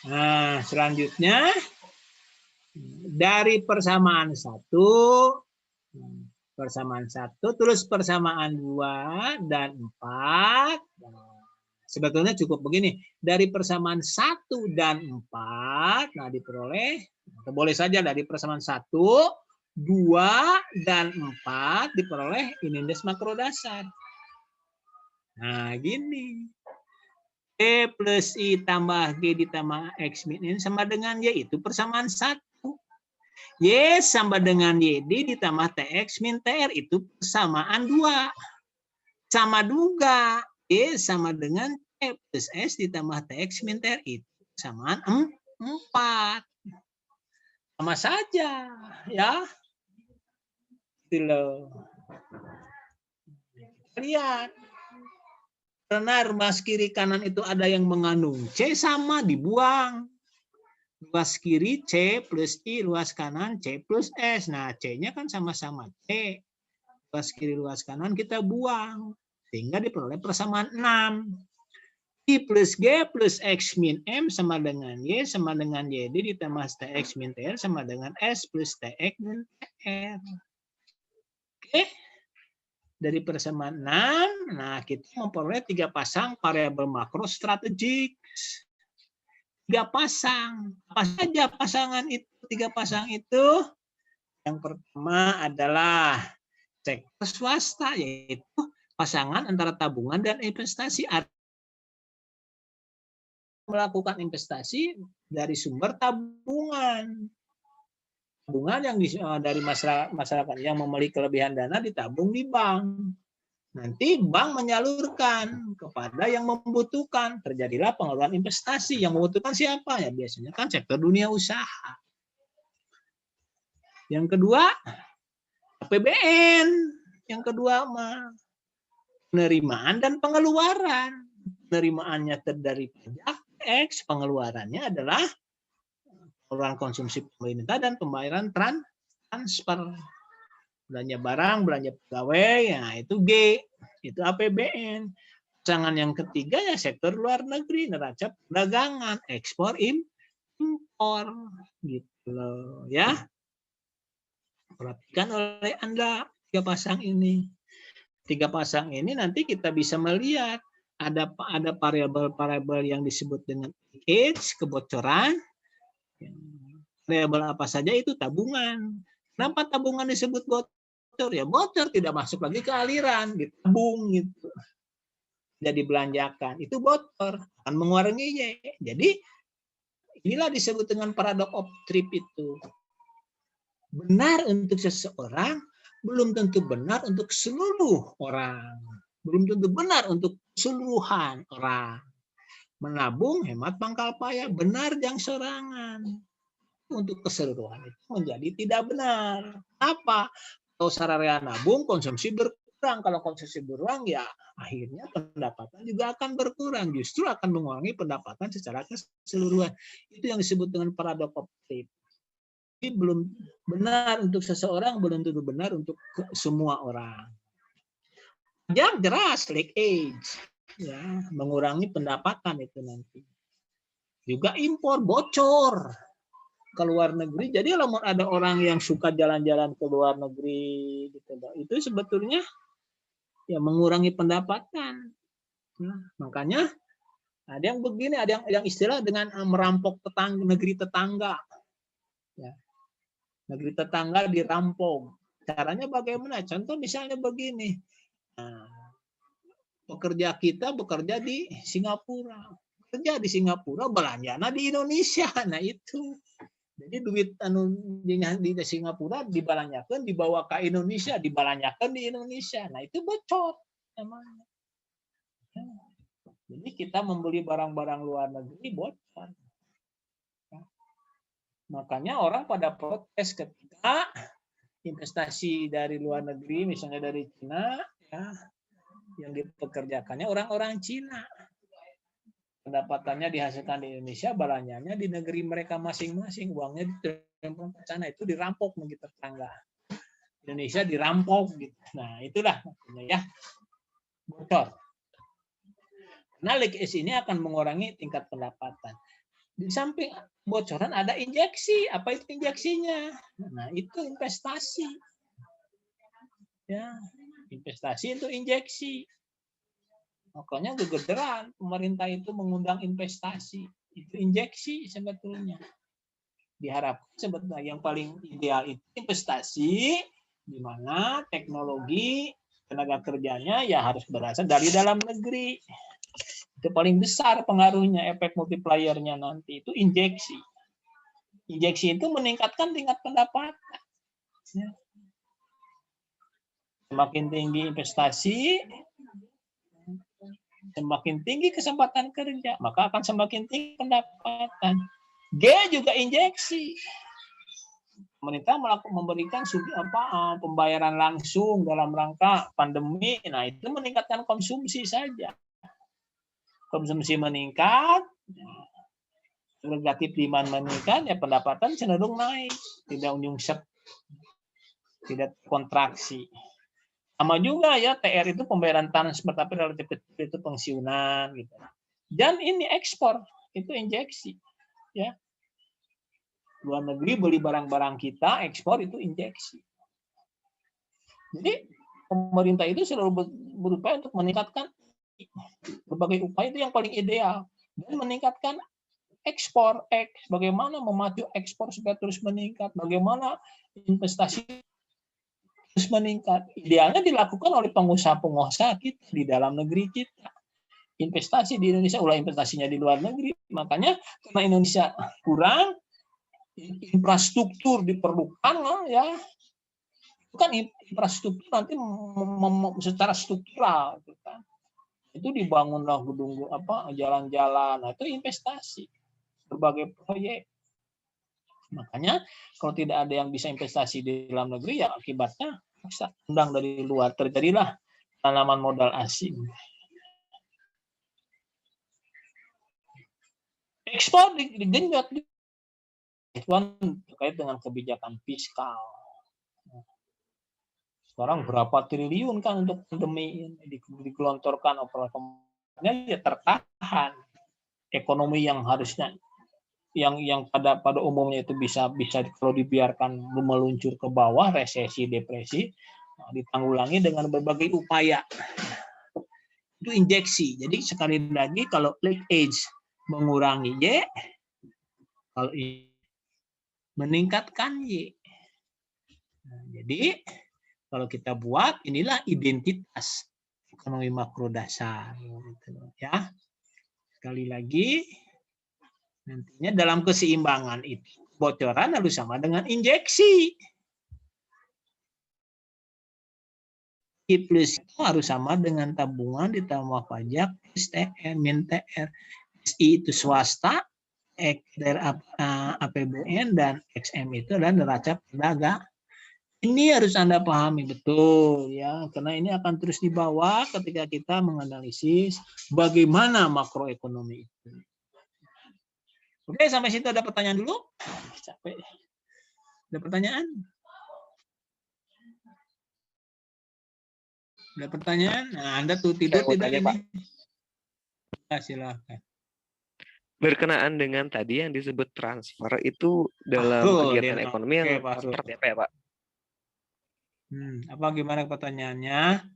Nah, selanjutnya dari persamaan 1, terus persamaan 2 dan 4. Sebetulnya cukup begini. Dari persamaan 1 dan 4, nah diperoleh, boleh saja dari persamaan 1, 2, dan 4 diperoleh index makrodasar. Nah, gini. E plus I tambah G ditambah X min N sama dengan Y, itu persamaan 1. Y sama dengan YD ditambah TX min TR, itu persamaan 2. Sama juga Y sama dengan C plus S ditambah TX min TR, itu persamaan 4. Sama saja ya. Gitu loh. Lihat. Karena ruas kiri kanan itu ada yang mengandung C, sama dibuang. Ruas kiri C plus I, ruas kanan C plus S. Nah, C-nya kan sama-sama C. Ruas kiri, ruas kanan kita buang. Sehingga diperoleh persamaan 6. I plus G plus X min M sama dengan Y sama dengan YD ditambah TX min TR sama dengan S plus TX min TR. Oke. Dari persamaan 6, nah kita memperoleh 3 pasang variabel makro strategik. 3 pasang. Apa saja pasangan itu? 3 pasang itu. Yang pertama adalah sektor swasta, yaitu pasangan antara tabungan dan investasi. Melakukan investasi dari sumber tabungan. Tabungan yang dari masyarakat yang memiliki kelebihan dana ditabung di bank. Nanti bank menyalurkan kepada yang membutuhkan. Terjadilah pengeluaran investasi. Yang membutuhkan siapa? Ya biasanya kan sektor dunia usaha. Yang kedua, APBN. Yang kedua, penerimaan dan pengeluaran. Penerimaannya terdiri dari pajak X, pengeluarannya adalah pengeluaran konsumsi pemerintah dan pembayaran transfer. Belanja barang, belanja pegawai, ya itu G, itu APBN. Pasangan yang ketiga ya sektor luar negeri, neraca perdagangan, ekspor, impor, gitu loh ya. Perhatikan oleh Anda 3 pasang ini. 3 pasang ini nanti kita bisa melihat ada variabel-variabel yang disebut dengan leakage, kebocoran. Variabel apa saja itu tabungan. Kenapa tabungan disebut bocor? Ya bocor, tidak masuk lagi ke aliran, ditabung gitu. Jadi belanjakan, itu bocor, akan mengurangi Y. Jadi inilah disebut dengan paradox of trip itu. Benar untuk seseorang, belum tentu benar untuk seluruh orang. Belum tentu benar untuk keseluruhan orang. Menabung, hemat pangkal paya, benar jang sorangan. Untuk keseluruhan itu menjadi tidak benar. Apa? Kalau sararea nabung, konsumsi berkurang. Kalau konsumsi berkurang, ya akhirnya pendapatan juga akan berkurang. Justru akan mengurangi pendapatan secara keseluruhan. Itu yang disebut dengan paradox of trip. Ini belum benar untuk seseorang, belum tentu benar untuk semua orang. Yang jelas, leakage. Ya, mengurangi pendapatan itu nanti. Juga impor, bocor ke luar negeri. Jadi kalau ada orang yang suka jalan-jalan ke luar negeri gitu, itu sebetulnya ya mengurangi pendapatan. Nah, makanya ada yang begini, ada yang istilah dengan merampok negeri tetangga. Ya. Negeri tetangga dirampok. Caranya bagaimana? Contoh misalnya begini. Nah, pekerja kita bekerja di Singapura. Kerja di Singapura, belanjana di Indonesia. Nah itu. Jadi duit di Singapura dibalanyakan, dibawa ke Indonesia, dibalanyakan di Indonesia. Nah itu bocor namanya. Jadi kita membeli barang-barang luar negeri bocor. Makanya orang pada protes ketika investasi dari luar negeri, misalnya dari Cina, ya, yang dipekerjakannya orang-orang Cina. Pendapatannya dihasilkan di Indonesia, belanjanya di negeri mereka masing-masing, uangnya ditempel ke sana, itu dirampok begitu tetangga. Indonesia dirampok gitu. Nah, itulah maksudnya ya. Bocor. Nah, leakage ini akan mengurangi tingkat pendapatan. Di samping bocoran ada injeksi. Apa itu injeksinya? Nah, itu investasi. Ya, investasi itu injeksi. Makanya kegederan pemerintah itu mengundang investasi. Itu injeksi sebetulnya. Diharapkan sebetulnya yang paling ideal itu investasi di mana teknologi tenaga kerjanya ya harus berasal dari dalam negeri. Itu paling besar pengaruhnya, efek multipliernya nanti itu injeksi. Injeksi itu meningkatkan tingkat pendapatan. Semakin tinggi investasi, semakin tinggi kesempatan kerja, maka akan semakin tinggi pendapatan. G juga injeksi. Pemerintah memberikan pembayaran langsung dalam rangka pandemi. Nah, itu meningkatkan konsumsi saja. Konsumsi meningkat, negatif demand meningkat, ya pendapatan cenderung naik, tidak nyungsep, tidak kontraksi. Sama juga ya TR itu pembayaran transfer tapi relatif kecil itu pensiunan gitu. Dan ini ekspor itu injeksi ya. Luar negeri beli barang-barang kita, ekspor itu injeksi. Jadi pemerintah itu selalu berupaya untuk meningkatkan berbagai upaya itu yang paling ideal dan meningkatkan ekspor, bagaimana memacu ekspor supaya terus meningkat, bagaimana investasi terus meningkat. Idealnya dilakukan oleh pengusaha-pengusaha kita di dalam negeri kita. Investasi di Indonesia, ulah investasinya di luar negeri. Makanya karena Indonesia kurang, infrastruktur diperlukan ya. Bukan infrastruktur nanti secara struktural gitu kan. Itu dibangunlah gedung jalan-jalan, nah, itu investasi berbagai proyek. Makanya kalau tidak ada yang bisa investasi di dalam negeri ya akibatnya undang dari luar, terjadilah tanaman modal asing. Ekspor digenjot terkait dengan kebijakan fiskal. Sekarang berapa triliun kan untuk pandemi digelontorkan operasinya ya tertahan. Ekonomi yang harusnya yang pada umumnya itu bisa kalau dibiarkan meluncur ke bawah, resesi, depresi, ditanggulangi dengan berbagai upaya. Itu injeksi. Jadi sekali lagi kalau leakage mengurangi Y, kalau meningkatkan Y. Nah, jadi kalau kita buat inilah identitas ekonomi makro dasar, ya. Sekali lagi nantinya dalam keseimbangan itu bocoran harus sama dengan injeksi. I plus itu harus sama dengan tabungan ditambah pajak plus TR min TR. SI itu swasta, X dari APBN dan XM itu adalah neraca perdagangan. Ini harus Anda pahami betul ya, karena ini akan terus dibawa ketika kita menganalisis bagaimana makroekonomi itu. Oke, sampai situ ada pertanyaan dulu? Capek. Ada pertanyaan? Ada pertanyaan? Nah, Anda tuh tidur tidak ini? Pak. Ya, silakan. Berkenaan dengan tadi yang disebut transfer itu dalam kegiatan ekonomi yang seperti apa ya Pak? Apa gimana pertanyaannya?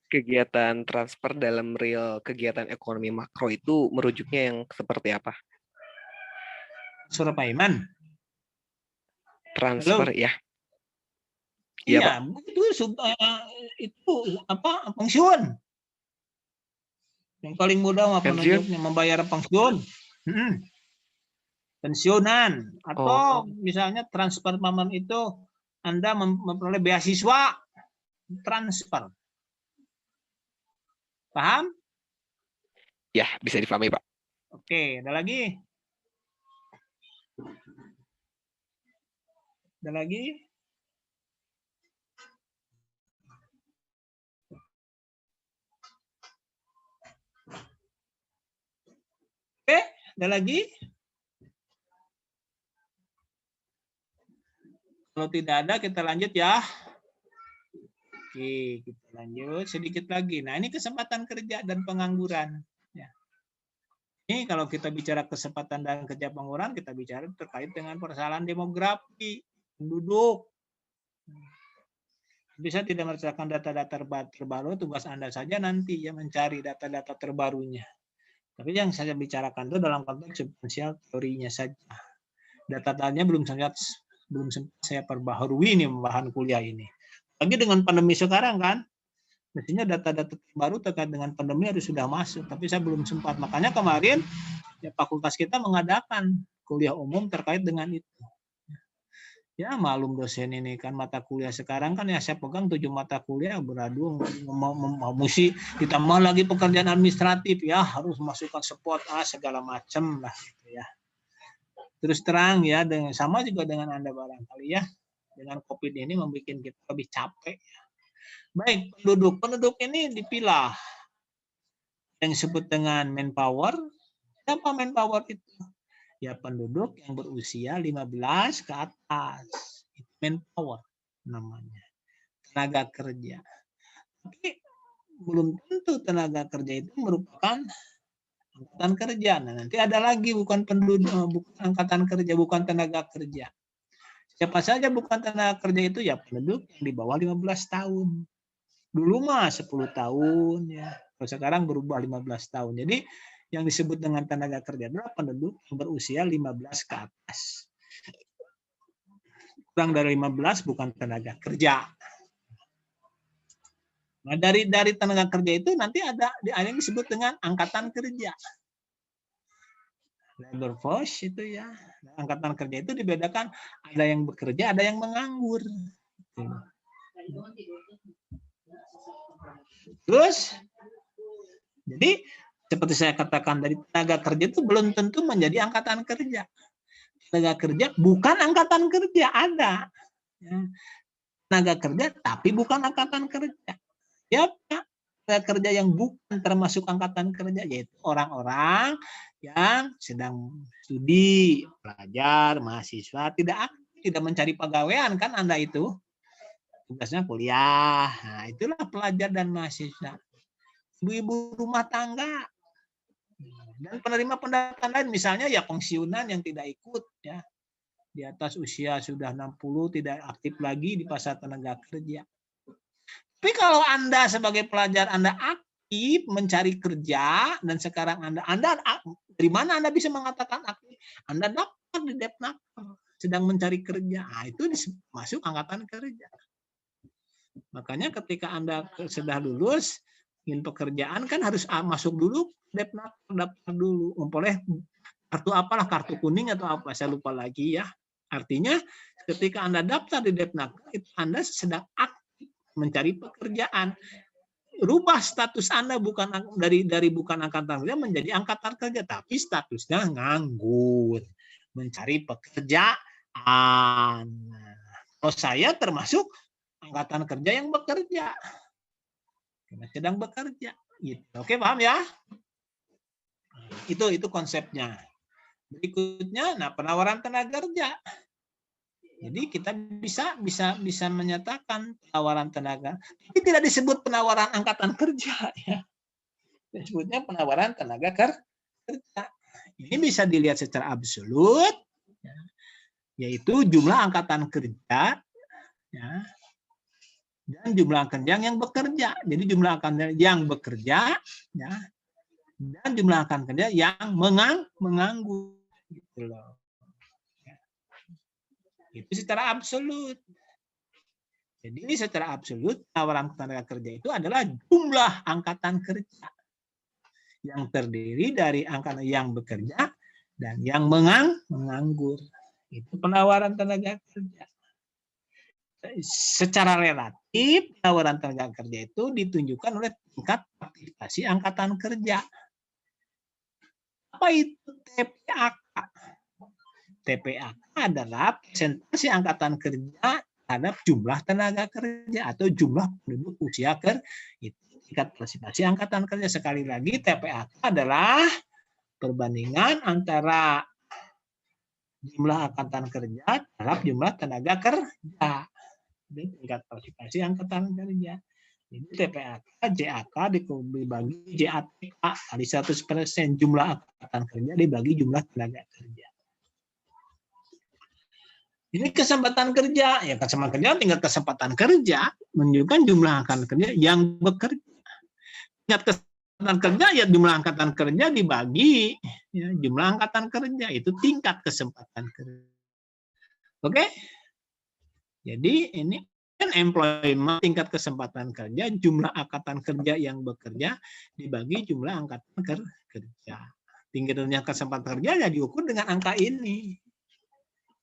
Kegiatan transfer dalam real kegiatan ekonomi makro itu merujuknya yang seperti apa? Transfer payment? Transfer. Halo? Ya. Iya, itu apa pensiun. Yang paling mudah menunjuknya membayar pensiun. Pensiunan atau misalnya transfer payment itu Anda memperoleh beasiswa transfer. Paham? Ya, bisa dipahami, Pak. Oke, ada lagi? Ada lagi? Oke, ada lagi? Kalau tidak ada, kita lanjut ya. Oke, kita lanjut sedikit lagi. Nah, ini kesempatan kerja dan pengangguran. Ya. Ini kalau kita bicara kesempatan dan kerja pengangguran, kita bicara terkait dengan persoalan demografi, penduduk. Bisa tidak merasakan data-data terbaru, tugas Anda saja nanti ya mencari data-data terbarunya. Tapi yang saya bicarakan itu dalam konteks substansial teorinya saja. Data-datanya belum sempat saya perbaharui ini bahan kuliah ini. Lagi dengan pandemi sekarang kan, mestinya data-data terbaru terkait dengan pandemi harus sudah masuk, tapi saya belum sempat. Makanya kemarin ya, fakultas kita mengadakan kuliah umum terkait dengan itu. Ya malum dosen ini kan mata kuliah sekarang kan ya saya pegang 7 mata kuliah beradu mesti ditambah lagi pekerjaan administratif ya harus masukkan spot segala macam lah gitu ya. Terus terang ya dengan sama juga dengan Anda barangkali ya. Dengan COVID ini membuat kita lebih capek. Baik, penduduk ini dipilah. Yang disebut dengan manpower. Siapa manpower itu? Ya penduduk yang berusia 15 ke atas. Itu manpower namanya. Tenaga kerja. Tapi belum tentu tenaga kerja itu merupakan angkatan kerja. Nah, nanti ada lagi bukan penduduk, bukan angkatan kerja, bukan tenaga kerja. Siapa saja bukan tenaga kerja itu ya penduduk yang di bawah 15 tahun. Dulu mah 10 tahun ya. Kalau sekarang berubah 15 tahun. Jadi yang disebut dengan tenaga kerja adalah penduduk yang berusia 15 ke atas. Kurang dari 15 bukan tenaga kerja. Nah, dari tenaga kerja itu nanti ada yang disebut dengan angkatan kerja. Labor force itu ya. Angkatan kerja itu dibedakan ada yang bekerja, ada yang menganggur. Terus, jadi seperti saya katakan dari tenaga kerja itu belum tentu menjadi angkatan kerja. Tenaga kerja bukan angkatan kerja ada. Tenaga kerja tapi bukan angkatan kerja. Ya, tenaga kerja yang bukan termasuk angkatan kerja yaitu orang-orang yang sedang studi, pelajar, mahasiswa, tidak mencari pegawaian kan Anda itu. Tugasnya kuliah. Nah, itulah pelajar dan mahasiswa. Ibu-ibu rumah tangga. Dan penerima pendapatan lain misalnya ya pensiunan yang tidak ikut ya. Di atas usia sudah 60 tidak aktif lagi di pasar tenaga kerja. Tapi kalau Anda sebagai pelajar Anda aktif mencari kerja dan sekarang Anda dari mana Anda bisa mengatakan aktif? Anda daftar di Depnaker sedang mencari kerja. Nah, itu masuk angkatan kerja. Makanya ketika Anda sudah lulus ingin pekerjaan kan harus masuk dulu Depnaker, daftar dulu. Memperoleh kartu apalah, kartu kuning atau apa saya lupa lagi ya. Artinya ketika Anda daftar di Depnaker itu Anda sedang aktif mencari pekerjaan. Rubah status Anda bukan dari bukan angkatan kerja menjadi angkatan kerja, tapi statusnya nganggur, mencari pekerjaan. Kalau saya termasuk angkatan kerja yang bekerja, karena sedang bekerja. Gitu. Oke, paham ya? Itu konsepnya. Berikutnya, penawaran tenaga kerja. Jadi kita bisa menyatakan penawaran tenaga, tapi tidak disebut penawaran angkatan kerja ya. Disebutnya penawaran tenaga kerja. Ini bisa dilihat secara absolut, ya, yaitu jumlah angkatan kerja, ya, dan jumlah kerja yang bekerja. Jadi jumlah angkatan yang bekerja, ya, dan jumlah angkatan kerja yang menganggur. Gitu loh. Itu secara absolut. Jadi secara absolut penawaran tenaga kerja itu adalah jumlah angkatan kerja yang terdiri dari angkatan yang bekerja dan yang menganggur. Itu penawaran tenaga kerja. Secara relatif penawaran tenaga kerja itu ditunjukkan oleh tingkat partisipasi angkatan kerja. Apa itu TPAK? TPAK adalah persentase angkatan kerja terhadap jumlah tenaga kerja atau jumlah penduduk usia kerja. Itu tingkat partisipasi angkatan kerja. Sekali lagi, TPAK adalah perbandingan antara jumlah angkatan kerja terhadap jumlah tenaga kerja. Ini tingkat partisipasi angkatan kerja. Jadi TPAK, JAK dibagi JATK kali 100% jumlah angkatan kerja dibagi jumlah tenaga kerja. Ini kesempatan kerja, ya kesempatan kerja tingkat kesempatan kerja menunjukkan jumlah angkatan kerja yang bekerja. Tingkat kesempatan kerja ya jumlah angkatan kerja dibagi ya, jumlah angkatan kerja itu tingkat kesempatan kerja. Oke? Jadi ini kan employment tingkat kesempatan kerja jumlah angkatan kerja yang bekerja dibagi jumlah angkatan kerja. Tingginya kesempatan kerja ya diukur dengan angka ini.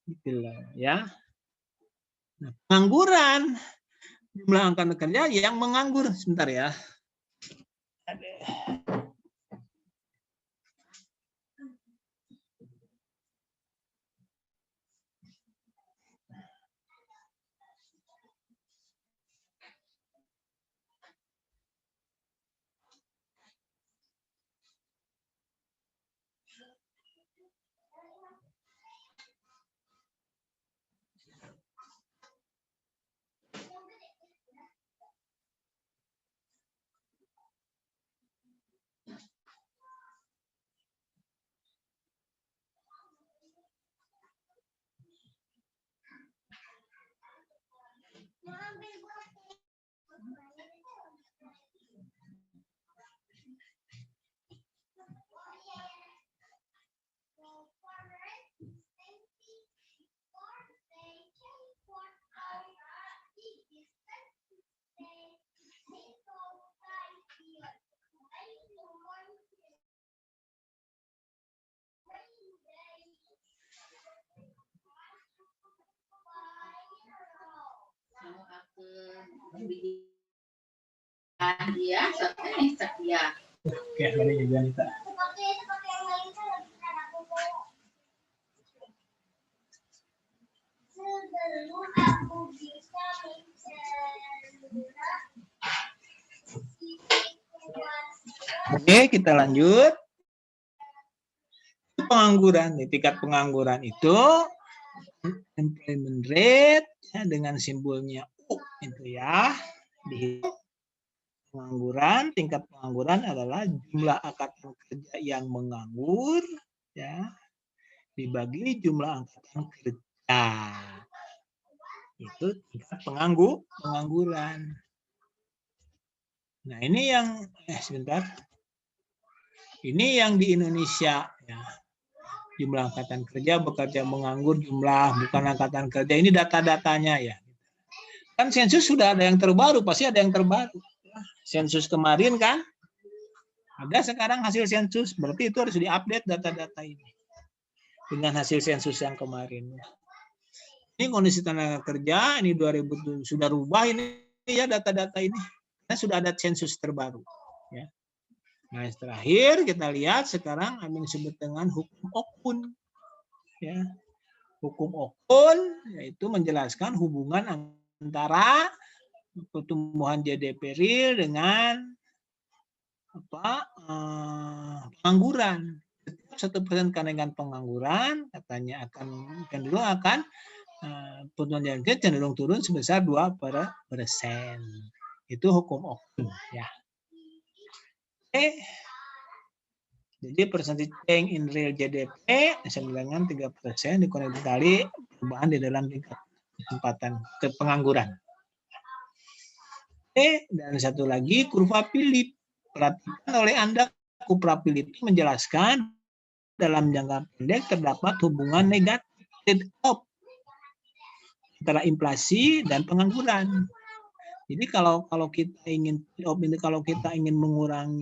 Gitu loh, ya. Nah, pengangguran jumlah angkatan kerja yang menganggur. Sebentar ya. Oke, hari juga Nita. Oke, kita lanjut. Pengangguran, tingkat pengangguran itu employment rate ya, dengan simbolnya U itu ya. Pengangguran, tingkat pengangguran adalah jumlah angkatan kerja yang menganggur ya dibagi jumlah angkatan kerja. Itu tingkat pengangguran. Nah, ini yang sebentar. Ini yang di Indonesia ya. Jumlah angkatan kerja bekerja menganggur, jumlah bukan angkatan kerja. Ini data-datanya ya. Kan sensus sudah ada yang terbaru, pasti ada yang terbaru. Sensus kemarin kan ada, sekarang hasil sensus, berarti itu harus diupdate data-data ini dengan hasil sensus yang kemarin. Ini kondisi tenaga kerja ini 2000 sudah rubah ini ya data-data ini, karena sudah ada sensus terbaru ya. Nah, terakhir kita lihat sekarang yang disebut dengan hukum Okun ya. Hukum Okun yaitu menjelaskan hubungan antara pertumbuhan GDP real dengan pengangguran. Setiap 1% kenaikan pengangguran katanya akan pertumbuhan GDP cenderung turun sebesar 2%. Itu hukum Okun ya. Oke. Jadi percentage change in real GDP sama dengan 3% dikurangi kali perubahan di dalam tingkat kesempatan ke pengangguran. Dan satu lagi kurva Philip. Perhatikan oleh Anda, kurva Philip itu menjelaskan dalam jangka pendek terdapat hubungan negatif antara inflasi dan pengangguran. Jadi kalau kita ingin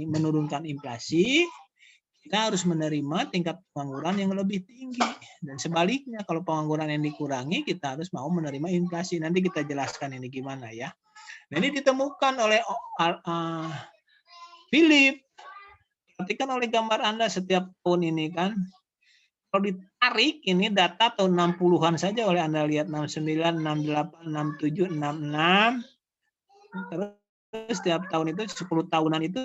menurunkan inflasi, kita harus menerima tingkat pengangguran yang lebih tinggi. Dan sebaliknya, kalau pengangguran yang dikurangi, kita harus mau menerima inflasi. Nanti kita jelaskan ini gimana ya. Nah, ini ditemukan oleh Philip. Perhatikan oleh gambar Anda setiap tahun ini kan. Kalau ditarik ini data tahun 60-an saja oleh Anda lihat 69, 68, 67, 66. Terus setiap tahun itu 10 tahunan itu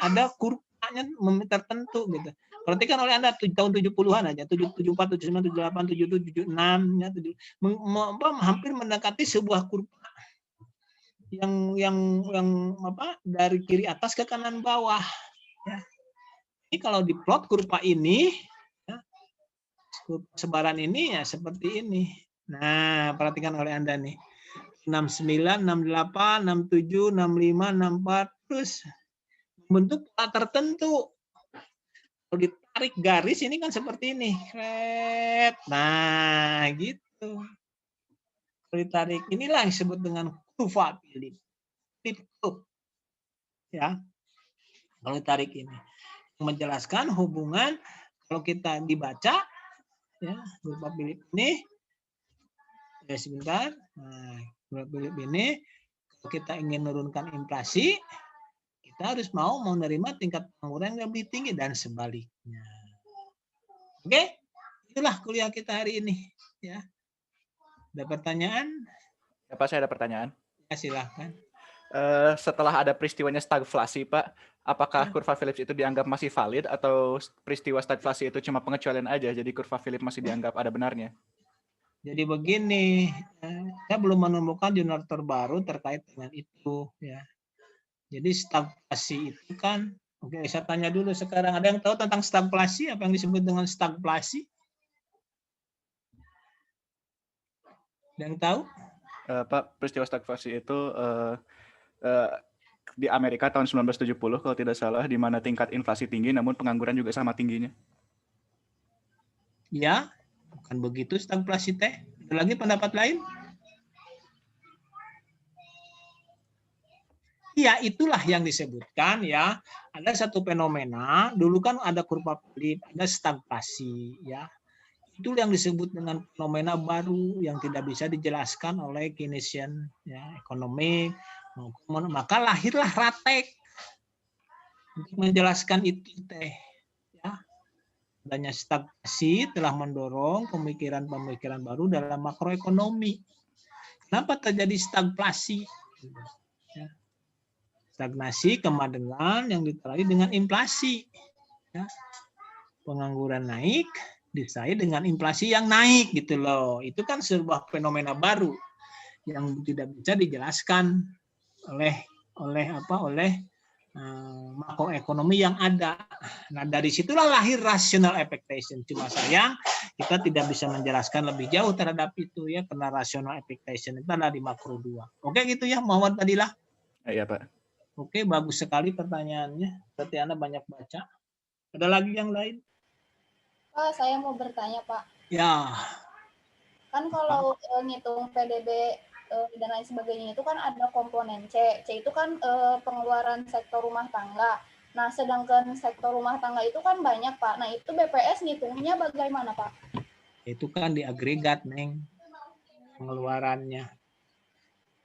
ada kurvanya tertentu gitu. Perhatikan oleh Anda tahun 70-an aja, 74, 79, 78, 77, 76 ya, hampir mendekati sebuah kurva yang apa dari kiri atas ke kanan bawah ya. Ini kalau diplot kurva ini ya, sebaran ini ya seperti ini. Nah, perhatikan oleh Anda nih. 69, 68, 67, 65, 64 terus membentuk pola tertentu. Kalau ditarik garis ini kan seperti ini. Nah, gitu. Kalau ditarik inilah yang disebut dengan kurva Philip. Ya. Kalau ditarik ini menjelaskan hubungan kalau kita dibaca ya, kurva Philip ini ya sebentar. Nah, kurva Philip ini kalau kita ingin menurunkan inflasi, kita harus mau menerima tingkat pengangguran yang lebih tinggi dan sebaliknya. Oke, itulah kuliah kita hari ini. Ya, ada pertanyaan? Ya, Pak, saya ada pertanyaan. Ya, silahkan. Setelah ada peristiwanya stagflasi, Pak, apakah kurva Phillips itu dianggap masih valid atau peristiwa stagflasi itu cuma pengecualian aja, jadi kurva Phillips masih dianggap ada benarnya? Jadi begini, saya belum menemukan jurnal terbaru terkait dengan itu. Ya. Jadi stagflasi itu kan, oke saya tanya dulu sekarang, ada yang tahu tentang stagflasi? Apa yang disebut dengan stagflasi? Ada yang tahu? Pak, peristiwa stagflasi itu di Amerika tahun 1970 kalau tidak salah, di mana tingkat inflasi tinggi namun pengangguran juga sama tingginya. Ya, bukan begitu stagflasi teh. Ada lagi pendapat lain? Ya, itulah yang disebutkan ya. Ada satu fenomena, dulu kan ada kurva Phillips, ada stagflasi ya. Itu yang disebut dengan fenomena baru yang tidak bisa dijelaskan oleh Keynesian ya, ekonomi. Maka lahirlah Ratek untuk menjelaskan itu teh ya. Adanya stagflasi telah mendorong pemikiran-pemikiran baru dalam makroekonomi. Kenapa terjadi stagflasi? Ya. Stagnasi kemadenan yang diterai dengan inflasi. Ya. Pengangguran naik disertai dengan inflasi yang naik gitu loh. Itu kan sebuah fenomena baru yang tidak bisa dijelaskan oleh makroekonomi yang ada. Nah, dari situlah lahir rational expectation. Cuma sayang kita tidak bisa menjelaskan lebih jauh terhadap itu ya, karena rational expectation itu adalah di makro 2. Oke gitu ya, Muhammad Fadilah. Iya, Pak. Oke, bagus sekali pertanyaannya. Berarti Anda banyak baca. Ada lagi yang lain? Pak, saya mau bertanya, Pak. Ya. Kan kalau ngitung PDB dan lain sebagainya itu kan ada komponen C. C itu kan pengeluaran sektor rumah tangga. Nah, sedangkan sektor rumah tangga itu kan banyak, Pak. Nah, itu BPS ngitungnya bagaimana, Pak? Itu kan diagregat, Neng. Pengeluarannya.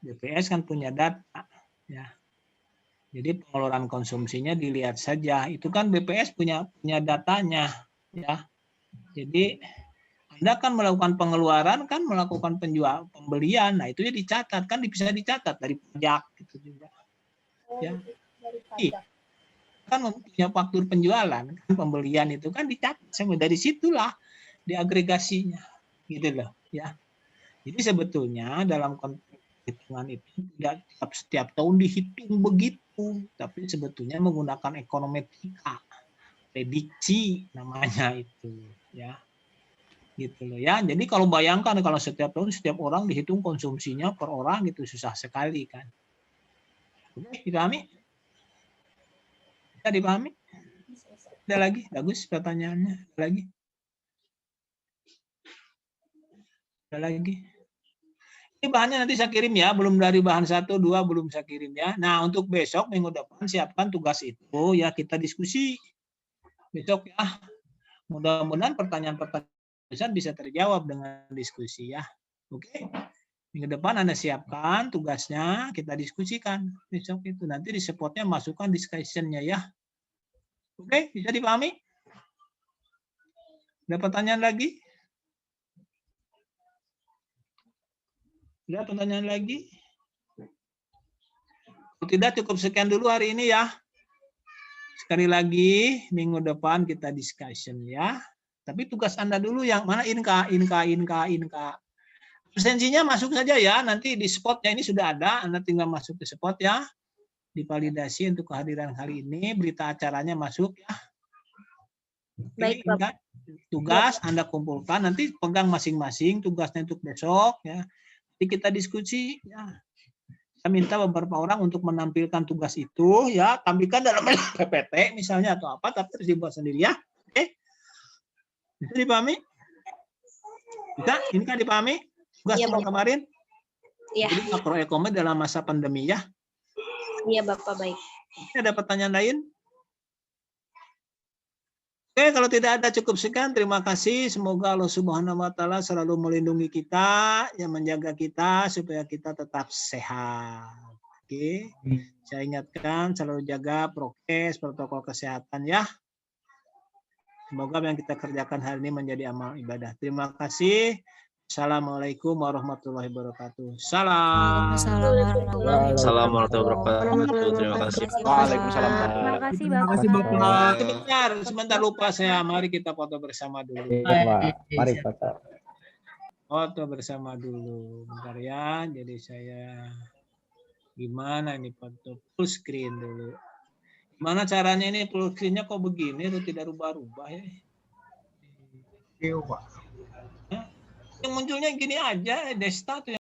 BPS kan punya data. Ya. Jadi pengeluaran konsumsinya dilihat saja. Itu kan BPS punya datanya. Ya. Jadi Anda kan melakukan pengeluaran, kan melakukan pembelian. Nah, itu ya dicatat. Kan bisa dicatat dari pajak. Gitu juga. Ya. Dari pajak. Kan punya faktur penjualan. Kan pembelian itu kan dicatat. Dari situlah diagregasinya. Gitu loh. Ya. Jadi sebetulnya dalam konteks hitungan itu tidak setiap tahun dihitung begitu. Tapi sebetulnya menggunakan ekonometria. Prediksi namanya itu. Ya. Gitu loh ya. Jadi kalau bayangkan kalau setiap tahun setiap orang dihitung konsumsinya per orang itu susah sekali kan. Oke, dipahami? Bisa dipahami? Ada lagi? Bagus pertanyaannya. Ada lagi? Ada lagi? Ini bahannya nanti saya kirim ya. Belum dari bahan 1, 2 belum saya kirim ya. Nah, untuk besok minggu depan siapkan tugas itu ya, kita diskusi. Besok ya. Mudah-mudahan pertanyaan-pertanyaan bisa terjawab dengan diskusi ya. Oke. Minggu depan Anda siapkan tugasnya, kita diskusikan besok itu. Nanti di spotnya masukkan discussion-nya ya. Oke, bisa dipahami? Ada pertanyaan lagi? Ada pertanyaan lagi? Kalau tidak, cukup sekian dulu hari ini ya. Sekali lagi, minggu depan kita discussion ya. Tapi tugas Anda dulu yang mana Inka. Absensinya masuk saja ya. Nanti di spotnya ini sudah ada. Anda tinggal masuk ke spot ya. Divalidasi untuk kehadiran kali ini. Berita acaranya masuk ya. Baik, Ini Inka, tugas Anda kumpulkan. Nanti pegang masing-masing tugasnya untuk besok ya. Nanti kita diskusi ya. Saya minta beberapa orang untuk menampilkan tugas itu ya, tampilkan dalam PPT misalnya atau apa, tapi harus dibuat sendiri ya. Oke? Bisa dipahami? Bisa? Ini kan dipahami? Tugas Iya, yang Bapak. kemarin? Iya. Jadi makroekonomi dalam masa pandemi ya. Iya, Bapak, baik. Ada pertanyaan lain? Oke, kalau tidak ada cukup sekian. Terima kasih. Semoga Allah Subhanahu wa taala selalu melindungi kita, yang menjaga kita supaya kita tetap sehat. Oke. Saya ingatkan selalu jaga prokes, protokol kesehatan ya. Semoga yang kita kerjakan hari ini menjadi amal ibadah. Terima kasih. Assalamualaikum warahmatullahi wabarakatuh. Salam. Assalamualaikum warahmatullahi wabarakatuh. Terima kasih. Waalaikumsalam. Pak. Terima kasih Terima Bapak. kasih Bapak. Sebentar lupa saya. Mari kita foto bersama dulu. Mari foto. Foto bersama dulu. Bentar ya. Jadi saya gimana ini foto full screen dulu. Gimana caranya ini full screen-nya kok begini tuh tidak rubah-rubah ya? Yang munculnya gini aja, Desta tuh.